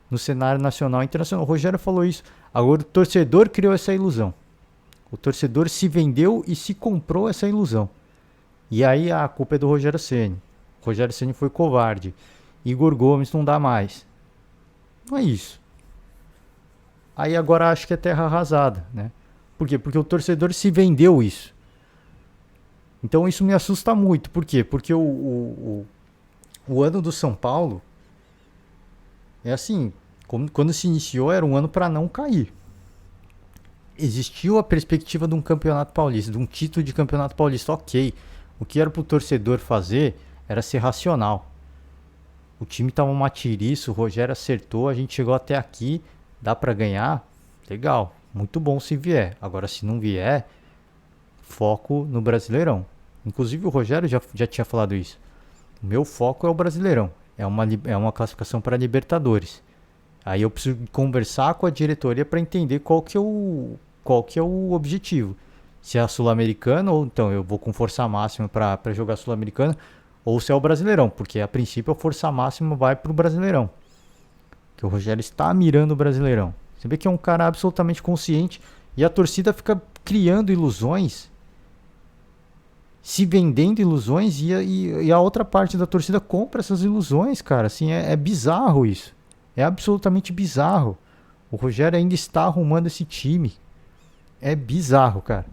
no cenário nacional e internacional. O Rogério falou isso. Agora o torcedor criou essa ilusão. O torcedor se vendeu e se comprou essa ilusão. E aí a culpa é do Rogério Ceni. O Rogério Ceni foi covarde. Igor Gomes não dá mais. Não é isso. Aí agora acho que é terra arrasada, né? Por quê? Porque o torcedor se vendeu isso. Então isso me assusta muito. Por quê? Porque o ano do São Paulo é assim, quando se iniciou era um ano para não cair. Existiu a perspectiva de um campeonato paulista, de um título de campeonato paulista, ok. O que era pro torcedor fazer era ser racional. O time tava uma tiriça, o Rogério acertou, a gente chegou até aqui, dá para ganhar? Legal, muito bom se vier. Agora se não vier, foco no Brasileirão. Inclusive o Rogério já tinha falado isso. O meu foco é o Brasileirão. É uma classificação para Libertadores. Aí eu preciso conversar com a diretoria para entender qual que é o objetivo. Se é a Sul-Americana, ou então eu vou com força máxima para jogar Sul-Americana, ou se é o Brasileirão, porque a princípio a força máxima vai para o Brasileirão. Que o Rogério está mirando o Brasileirão. Você vê que é um cara absolutamente consciente e a torcida fica criando ilusões, se vendendo ilusões e a outra parte da torcida compra essas ilusões, cara. Assim, é bizarro isso. É absolutamente bizarro. O Rogério ainda está arrumando esse time. É bizarro, cara.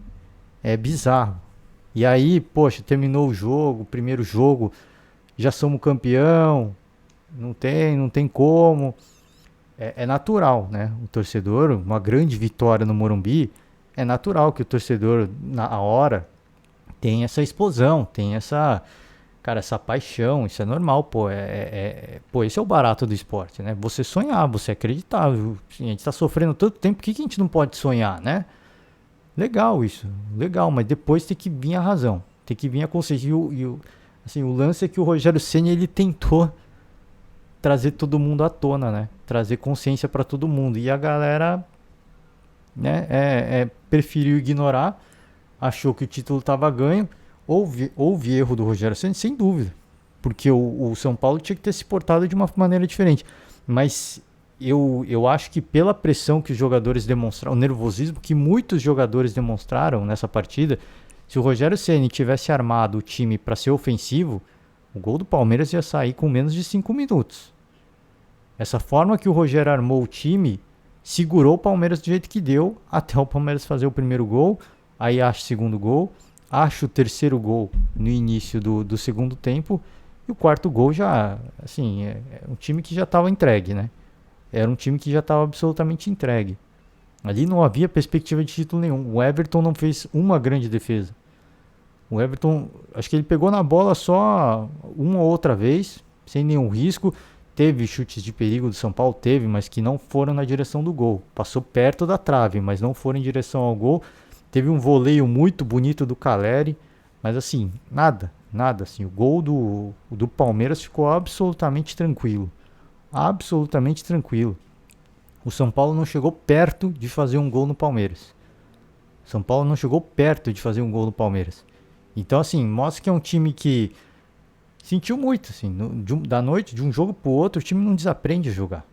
É bizarro. E aí, poxa, terminou o jogo, o primeiro jogo, já somos campeão. Não tem como. É natural, né? O torcedor, uma grande vitória no Morumbi, é natural que o torcedor, na hora, tem essa explosão, tem essa paixão, isso é normal, pô. Pô, esse é o barato do esporte, né? Você sonhar, você acreditar. A gente tá sofrendo tanto tempo, por que a gente não pode sonhar, né? Legal isso, legal, mas depois tem que vir a razão, tem que vir a consciência. Assim, o lance é que o Rogério Ceni ele tentou trazer todo mundo à tona, né? Trazer consciência para todo mundo. E a galera, né, preferiu ignorar, achou que o título estava ganho. Houve erro do Rogério Ceni, sem dúvida. Porque o São Paulo tinha que ter se portado de uma maneira diferente. Mas eu acho que pela pressão que os jogadores demonstraram, o nervosismo que muitos jogadores demonstraram nessa partida, se o Rogério Ceni tivesse armado o time para ser ofensivo, o gol do Palmeiras ia sair com menos de 5 minutos. Essa forma que o Rogério armou o time segurou o Palmeiras do jeito que deu, até o Palmeiras fazer o primeiro gol, aí acha o segundo gol, acha o terceiro gol no início do segundo tempo, e o quarto gol já, assim, é um time que já estava entregue, né? Era um time que já estava absolutamente entregue. Ali não havia perspectiva de título nenhum. O Everton não fez uma grande defesa. O Everton, acho que ele pegou na bola só uma ou outra vez, sem nenhum risco. Teve chutes de perigo do São Paulo, teve, mas que não foram na direção do gol. Passou perto da trave, mas não foram em direção ao gol. Teve um voleio muito bonito do Caleri, mas assim, nada, nada. Assim, o gol do Palmeiras ficou absolutamente tranquilo. Absolutamente tranquilo. O São Paulo não chegou perto de fazer um gol no Palmeiras. São Paulo não chegou perto de fazer um gol no Palmeiras. Então, assim, mostra que é um time que sentiu muito, assim, da noite, de um jogo pro outro, o time não desaprende a jogar.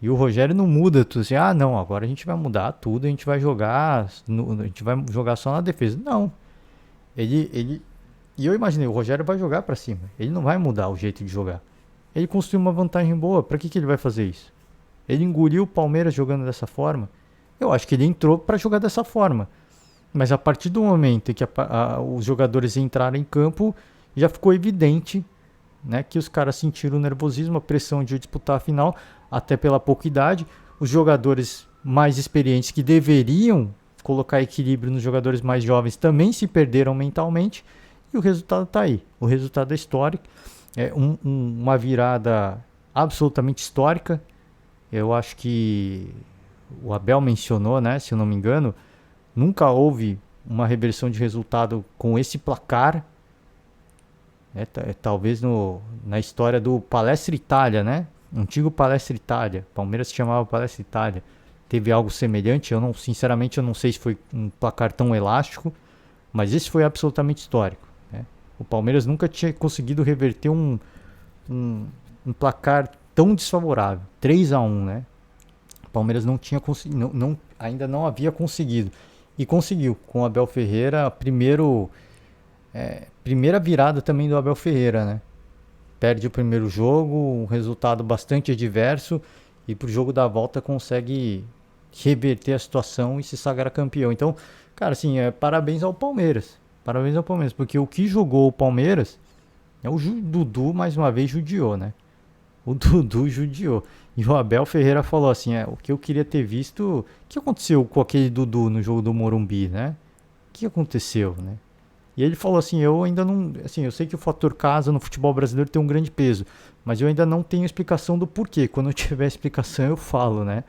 E o Rogério não muda tudo assim, ah, não, agora a gente vai mudar tudo, a gente vai jogar, a gente vai jogar só na defesa. Não. Ele, e eu imaginei, o Rogério vai jogar pra cima. Ele não vai mudar o jeito de jogar. Ele construiu uma vantagem boa, pra que ele vai fazer isso? Ele engoliu o Palmeiras jogando dessa forma. Eu acho que ele entrou pra jogar dessa forma. Mas a partir do momento em que os jogadores entraram em campo, já ficou evidente, né, que os caras sentiram o nervosismo, a pressão de disputar a final, até pela pouca idade. Os jogadores mais experientes que deveriam colocar equilíbrio nos jogadores mais jovens também se perderam mentalmente e o resultado está aí. O resultado é histórico, é uma virada absolutamente histórica. Eu acho que o Abel mencionou, né, se eu não me engano, nunca houve uma reversão de resultado com esse placar. Talvez na história do Palestra Itália, né? Antigo Palestra Itália. Palmeiras se chamava Palestra Itália. Teve algo semelhante. Sinceramente, eu não sei se foi um placar tão elástico, mas esse foi absolutamente histórico, né? O Palmeiras nunca tinha conseguido reverter um placar tão desfavorável. 3-1, né? O Palmeiras não tinha ainda não havia conseguido. E conseguiu, com o Abel Ferreira, primeira virada também do Abel Ferreira, né? Perde o primeiro jogo, um resultado bastante adverso, e pro jogo da volta consegue reverter a situação e se sagrar campeão. Então, cara, assim, parabéns ao Palmeiras. Parabéns ao Palmeiras, porque o que jogou o Palmeiras, o Dudu mais uma vez judiou, né? O Dudu judiou. E o Abel Ferreira falou assim, o que eu queria ter visto, o que aconteceu com aquele Dudu no jogo do Morumbi, né? O que aconteceu, né? E ele falou assim, eu ainda não, assim, eu sei que o fator casa no futebol brasileiro tem um grande peso, mas eu ainda não tenho explicação do porquê. Quando eu tiver explicação eu falo, né?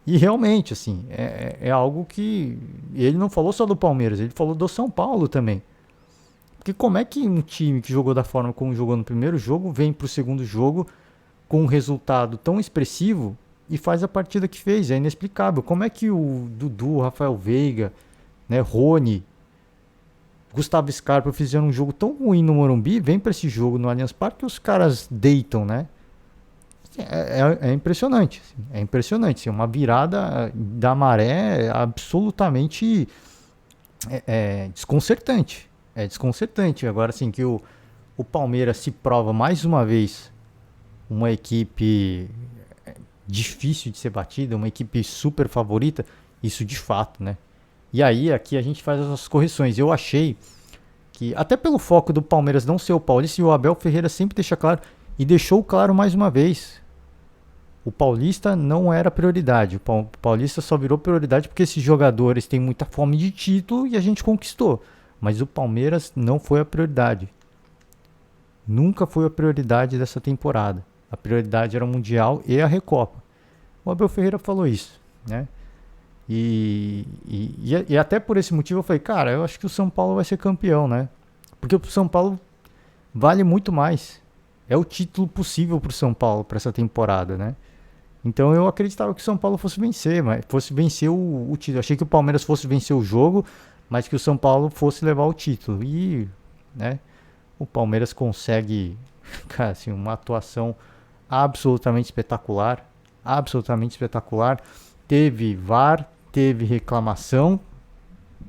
E realmente, assim, é algo que ele não falou só do Palmeiras, ele falou do São Paulo também. Porque como é que um time que jogou da forma como jogou no primeiro jogo vem pro segundo jogo com um resultado tão expressivo e faz a partida que fez? É inexplicável. Como é que o Dudu, Rafael Veiga, né, Rony, Gustavo Scarpa fizeram um jogo tão ruim no Morumbi, vem para esse jogo no Allianz Parque e os caras deitam, né? É impressionante. Assim, é impressionante. Assim, uma virada da maré absolutamente desconcertante. É desconcertante. Agora, assim, que o Palmeiras se prova mais uma vez uma equipe difícil de ser batida, uma equipe super favorita, isso de fato, né? E aí, aqui a gente faz as nossas correções. Eu achei que, até pelo foco do Palmeiras não ser o Paulista, e o Abel Ferreira sempre deixa claro, e deixou claro mais uma vez, o Paulista não era prioridade. O Paulista só virou prioridade porque esses jogadores têm muita fome de título e a gente conquistou. Mas o Palmeiras não foi a prioridade. Nunca foi a prioridade dessa temporada. A prioridade era o Mundial e a Recopa. O Abel Ferreira falou isso, né? E até por esse motivo eu falei, cara, eu acho que o São Paulo vai ser campeão, né? Porque o São Paulo vale muito mais. É o título possível para o São Paulo para essa temporada, né? Então eu acreditava que o São Paulo fosse vencer, mas fosse vencer o título. Achei que o Palmeiras fosse vencer o jogo, mas que o São Paulo fosse levar o título. E, né, o Palmeiras consegue, cara, assim, uma atuação absolutamente espetacular. Absolutamente espetacular. Teve VAR, teve reclamação,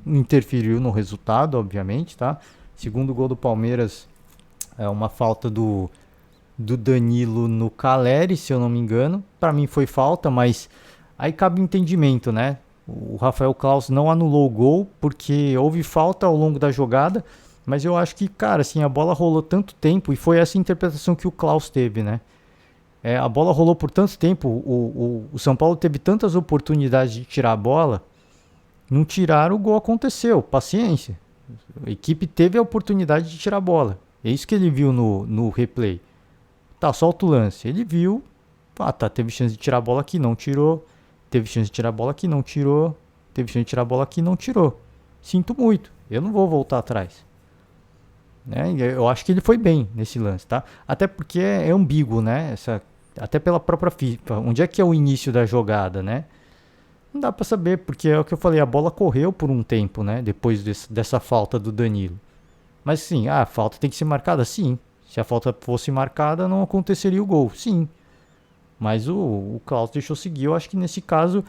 interferiu no resultado, obviamente, tá? Segundo gol do Palmeiras, é uma falta do Danilo no Caleri, se eu não me engano. Para mim foi falta, mas aí cabe entendimento, né? O Rafael Claus não anulou o gol porque houve falta ao longo da jogada, mas eu acho que, cara, assim, a bola rolou tanto tempo e foi essa interpretação que o Claus teve, né? A bola rolou por tanto tempo, o São Paulo teve tantas oportunidades de tirar a bola, não tiraram, o gol aconteceu, paciência. A equipe teve a oportunidade de tirar a bola. É isso que ele viu no replay. Tá, solta o lance. Ele viu, tá, teve chance de tirar a bola aqui, não tirou. Teve chance de tirar a bola aqui, não tirou. Teve chance de tirar a bola aqui, não tirou. Sinto muito, eu não vou voltar atrás. Né? Eu acho que ele foi bem nesse lance, tá? Até porque é ambíguo, né? Até pela própria FIFA. Onde é que é o início da jogada, né? Não dá pra saber, porque é o que eu falei, a bola correu por um tempo, né? Depois dessa falta do Danilo. Mas sim, a falta tem que ser marcada? Sim. Se a falta fosse marcada, não aconteceria o gol. Sim. Mas o Klaus deixou seguir. Eu acho que nesse caso,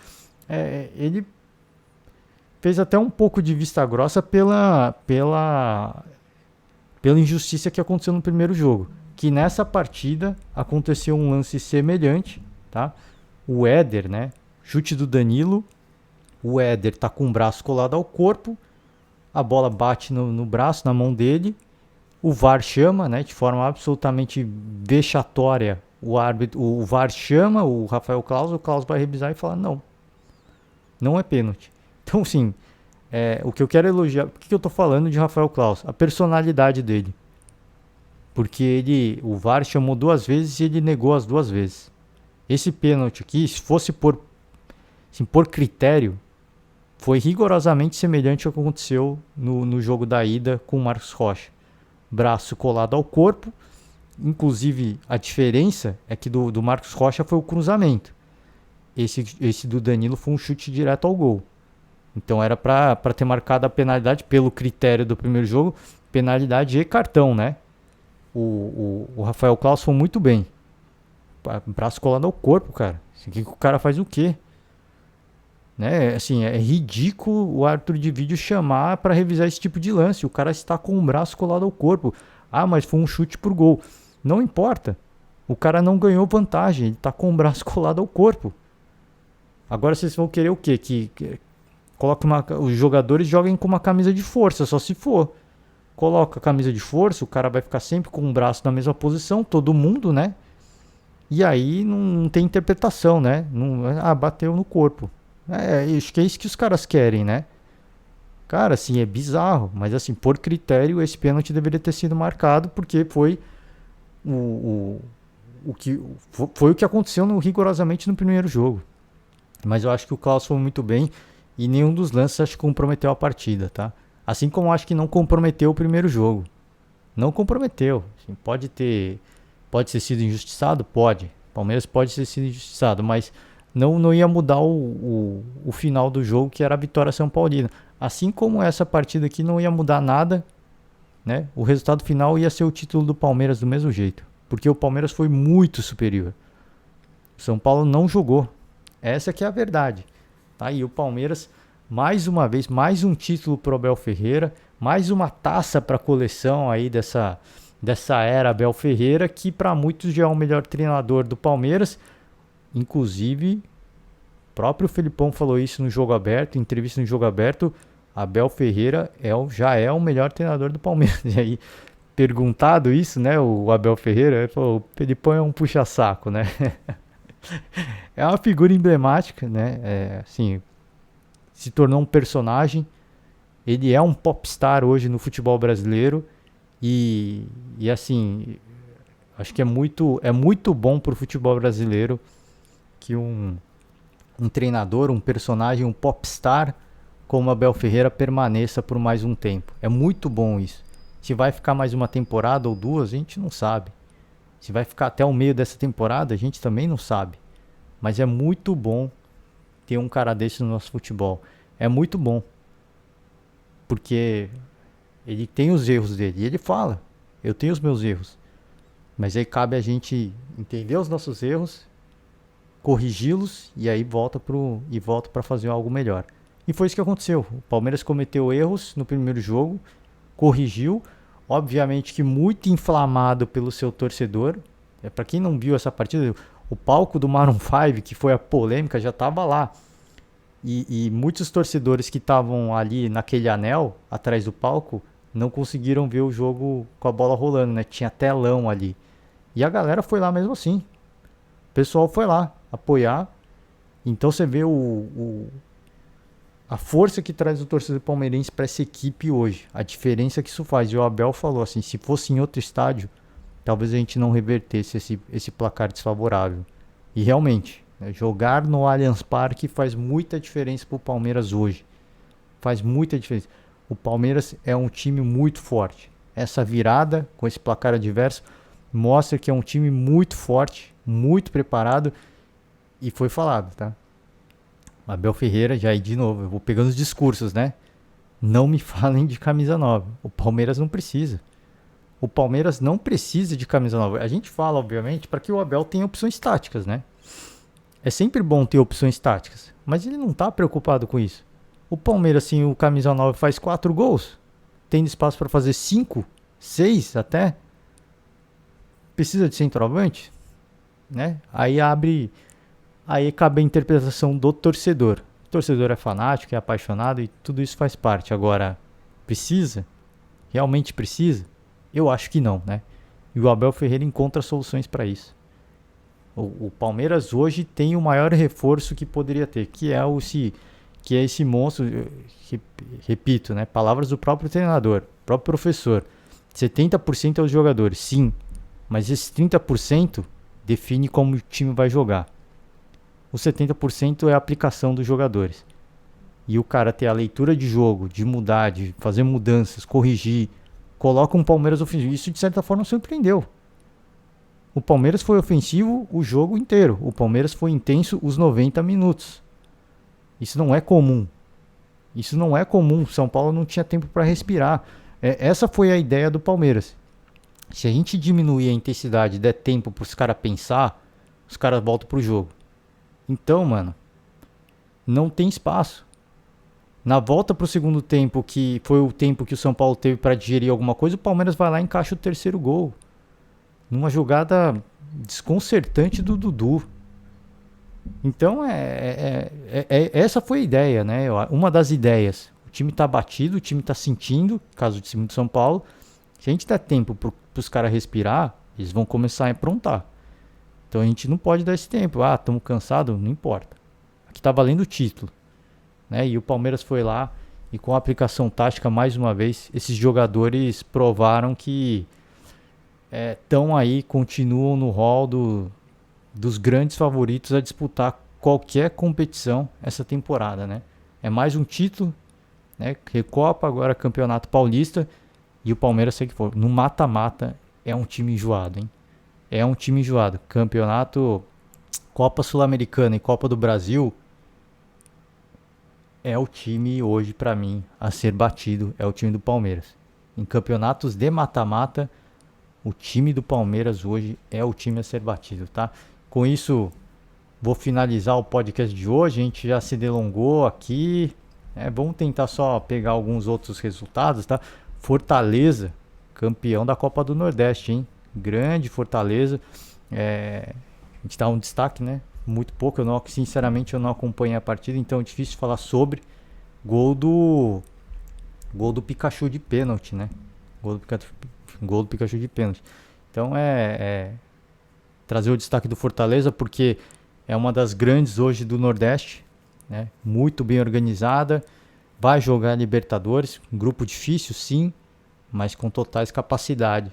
ele fez até um pouco de vista grossa pela injustiça que aconteceu no primeiro jogo. Que nessa partida aconteceu um lance semelhante, tá? O Éder, né? Chute do Danilo. O Éder tá com o braço colado ao corpo. A bola bate no braço, na mão dele. O VAR chama, né? De forma absolutamente vexatória. O VAR chama o Rafael Klaus. O Klaus vai revisar e falar: não, não é pênalti. Então, sim, o que eu quero elogiar. Por que eu tô falando de Rafael Klaus? A personalidade dele. Porque o VAR chamou 2 vezes e ele negou as 2 vezes. Esse pênalti aqui, se fosse por critério, foi rigorosamente semelhante ao que aconteceu no jogo da ida com o Marcos Rocha. Braço colado ao corpo. Inclusive, a diferença é que do Marcos Rocha foi o cruzamento. Esse do Danilo foi um chute direto ao gol. Então era para ter marcado a penalidade pelo critério do primeiro jogo, penalidade e cartão, né? O Rafael Klaus foi muito bem. Braço colado ao corpo, cara. O cara faz o quê? Né? Assim, é ridículo o árbitro de vídeo chamar para revisar esse tipo de lance. O cara está com o braço colado ao corpo. Ah, mas foi um chute pro gol. Não importa. O cara não ganhou vantagem. Ele está com o braço colado ao corpo. Agora vocês vão querer o quê? Que coloque os jogadores joguem com uma camisa de força, só se for. Coloca a camisa de força, o cara vai ficar sempre com o braço na mesma posição, todo mundo, né? E aí não tem interpretação, né? Bateu no corpo. Acho que é isso que os caras querem, né? Cara, assim, é bizarro, mas assim, por critério, esse pênalti deveria ter sido marcado, porque foi foi o que aconteceu rigorosamente no primeiro jogo. Mas eu acho que o Klaus foi muito bem e nenhum dos lances acho que comprometeu a partida, tá? Assim como eu acho que não comprometeu o primeiro jogo. Não comprometeu. Assim, pode ter sido injustiçado? Pode. Palmeiras pode ter sido injustiçado, mas não ia mudar o final do jogo, que era a vitória São Paulina. Assim como essa partida aqui não ia mudar nada, né? O resultado final ia ser o título do Palmeiras do mesmo jeito. Porque o Palmeiras foi muito superior. O São Paulo não jogou. Essa que é a verdade. Tá? E o Palmeiras, mais uma vez, mais um título pro Abel Ferreira, mais uma taça para a coleção aí dessa era Abel Ferreira, que para muitos já é o melhor treinador do Palmeiras. Inclusive, o próprio Felipão falou isso no Jogo Aberto, em entrevista no Jogo Aberto. Abel Ferreira já é o melhor treinador do Palmeiras. E aí, perguntado isso, né, o Abel Ferreira, ele falou: o Felipão é um puxa-saco, né? É uma figura emblemática, né? Assim, se tornou um personagem. Ele é um popstar hoje no futebol brasileiro. E assim, acho que é muito bom pro futebol brasileiro que um treinador, um personagem, um popstar como Abel Ferreira permaneça por mais um tempo. É muito bom isso. Se vai ficar mais uma temporada ou 2, a gente não sabe. Se vai ficar até o meio dessa temporada, a gente também não sabe. Mas é muito bom ter um cara desse no nosso futebol. É muito bom. Porque ele tem os erros dele. E ele fala: eu tenho os meus erros. Mas aí cabe a gente entender os nossos erros, corrigi-los e aí volta para fazer algo melhor. E foi isso que aconteceu. O Palmeiras cometeu erros no primeiro jogo, corrigiu. Obviamente que muito inflamado pelo seu torcedor. Para quem não viu essa partida, o palco do Maroon 5, que foi a polêmica, já estava lá. E muitos torcedores que estavam ali naquele anel, atrás do palco, não conseguiram ver o jogo com a bola rolando, né? Tinha telão ali. E a galera foi lá mesmo assim. O pessoal foi lá apoiar. Então você vê a força que traz o torcedor palmeirense para essa equipe hoje, a diferença que isso faz. E o Abel falou assim, se fosse em outro estádio, talvez a gente não revertesse esse placar desfavorável. E realmente, né, jogar no Allianz Parque faz muita diferença para o Palmeiras hoje. Faz muita diferença. O Palmeiras é um time muito forte. Essa virada com esse placar adverso mostra que é um time muito forte, muito preparado. E foi falado, tá? Abel Ferreira, já aí de novo, eu vou pegando os discursos, né? Não me falem de camisa nova. O Palmeiras não precisa. O Palmeiras não precisa de camisa nova. A gente fala, obviamente, para que o Abel tenha opções táticas, né? É sempre bom ter opções táticas, mas ele não tá preocupado com isso. O Palmeiras, assim, o camisa nova faz 4 gols, tem espaço para fazer 5, 6 até. Precisa de centroavante, né? Aí cabe a interpretação do torcedor. O torcedor é fanático, é apaixonado e tudo isso faz parte. Agora, precisa? Realmente precisa? Eu acho que não, né? E o Abel Ferreira encontra soluções para isso. O Palmeiras hoje tem o maior reforço que poderia ter, que é esse monstro, repito, né? Palavras do próprio treinador, próprio professor. 70% é os jogadores, sim, mas esse 30% define como o time vai jogar. Os 70% é a aplicação dos jogadores. E o cara ter a leitura de jogo, de mudar, de fazer mudanças, corrigir, coloca um Palmeiras ofensivo. Isso de certa forma surpreendeu. O Palmeiras foi ofensivo o jogo inteiro. O Palmeiras foi intenso os 90 minutos. Isso não é comum. Isso não é comum. São Paulo não tinha tempo para respirar. Essa foi a ideia do Palmeiras. Se a gente diminuir a intensidade e der tempo para os caras pensar, os caras voltam pro jogo. Então, mano, não tem espaço. Na volta pro segundo tempo, que foi o tempo que o São Paulo teve para digerir alguma coisa, o Palmeiras vai lá e encaixa o terceiro gol. Numa jogada desconcertante do Dudu. Então, essa foi a ideia, né? Uma das ideias. O time tá batido, o time tá sentindo, caso de cima do São Paulo. Se a gente der tempo pros caras respirar, eles vão começar a aprontar. Então a gente não pode dar esse tempo. Ah, estamos cansados? Não importa. Aqui tá valendo o título, né? E o Palmeiras foi lá e com a aplicação tática, mais uma vez, esses jogadores provaram que estão aí, continuam no hall dos grandes favoritos a disputar qualquer competição essa temporada, né? É mais um título, né? Recopa, agora Campeonato Paulista, e o Palmeiras segue for. No mata-mata é um time enjoado, hein? É um time enjoado. Campeonato, Copa Sul-Americana e Copa do Brasil é o time hoje para mim a ser batido, é o time do Palmeiras. Em campeonatos de mata-mata, o time do Palmeiras hoje é o time a ser batido, tá? Com isso, vou finalizar o podcast de hoje. A gente já se delongou aqui. Vamos tentar só pegar alguns outros resultados, tá? Fortaleza, campeão da Copa do Nordeste, hein? Grande Fortaleza. A gente dá um destaque, né? Muito pouco. Sinceramente, eu não acompanhei a partida, então é difícil falar sobre. Gol do Pikachu de pênalti, né? Gol do Pikachu de pênalti. Então trazer o destaque do Fortaleza, porque é uma das grandes hoje do Nordeste, né? Muito bem organizada, vai jogar Libertadores, um grupo difícil sim, mas com totais capacidade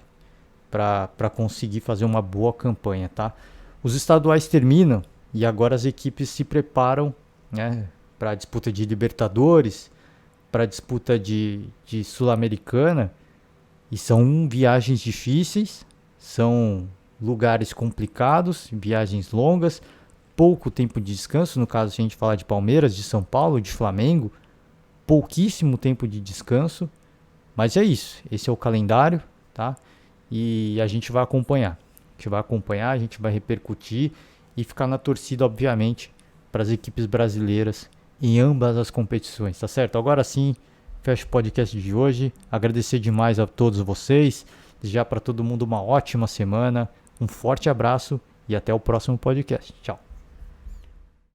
para conseguir fazer uma boa campanha, tá? Os estaduais terminam e agora as equipes se preparam, né, para a disputa de Libertadores, para a disputa de Sul-Americana, e são viagens difíceis, são lugares complicados, viagens longas, pouco tempo de descanso. No caso, se a gente falar de Palmeiras, de São Paulo, de Flamengo, pouquíssimo tempo de descanso, mas é isso, esse é o calendário, tá? E a gente vai acompanhar, a gente vai repercutir e ficar na torcida, obviamente, para as equipes brasileiras em ambas as competições, tá certo? Agora sim, fecho o podcast de hoje, agradecer demais a todos vocês, desejar para todo mundo uma ótima semana, um forte abraço e até o próximo podcast. Tchau!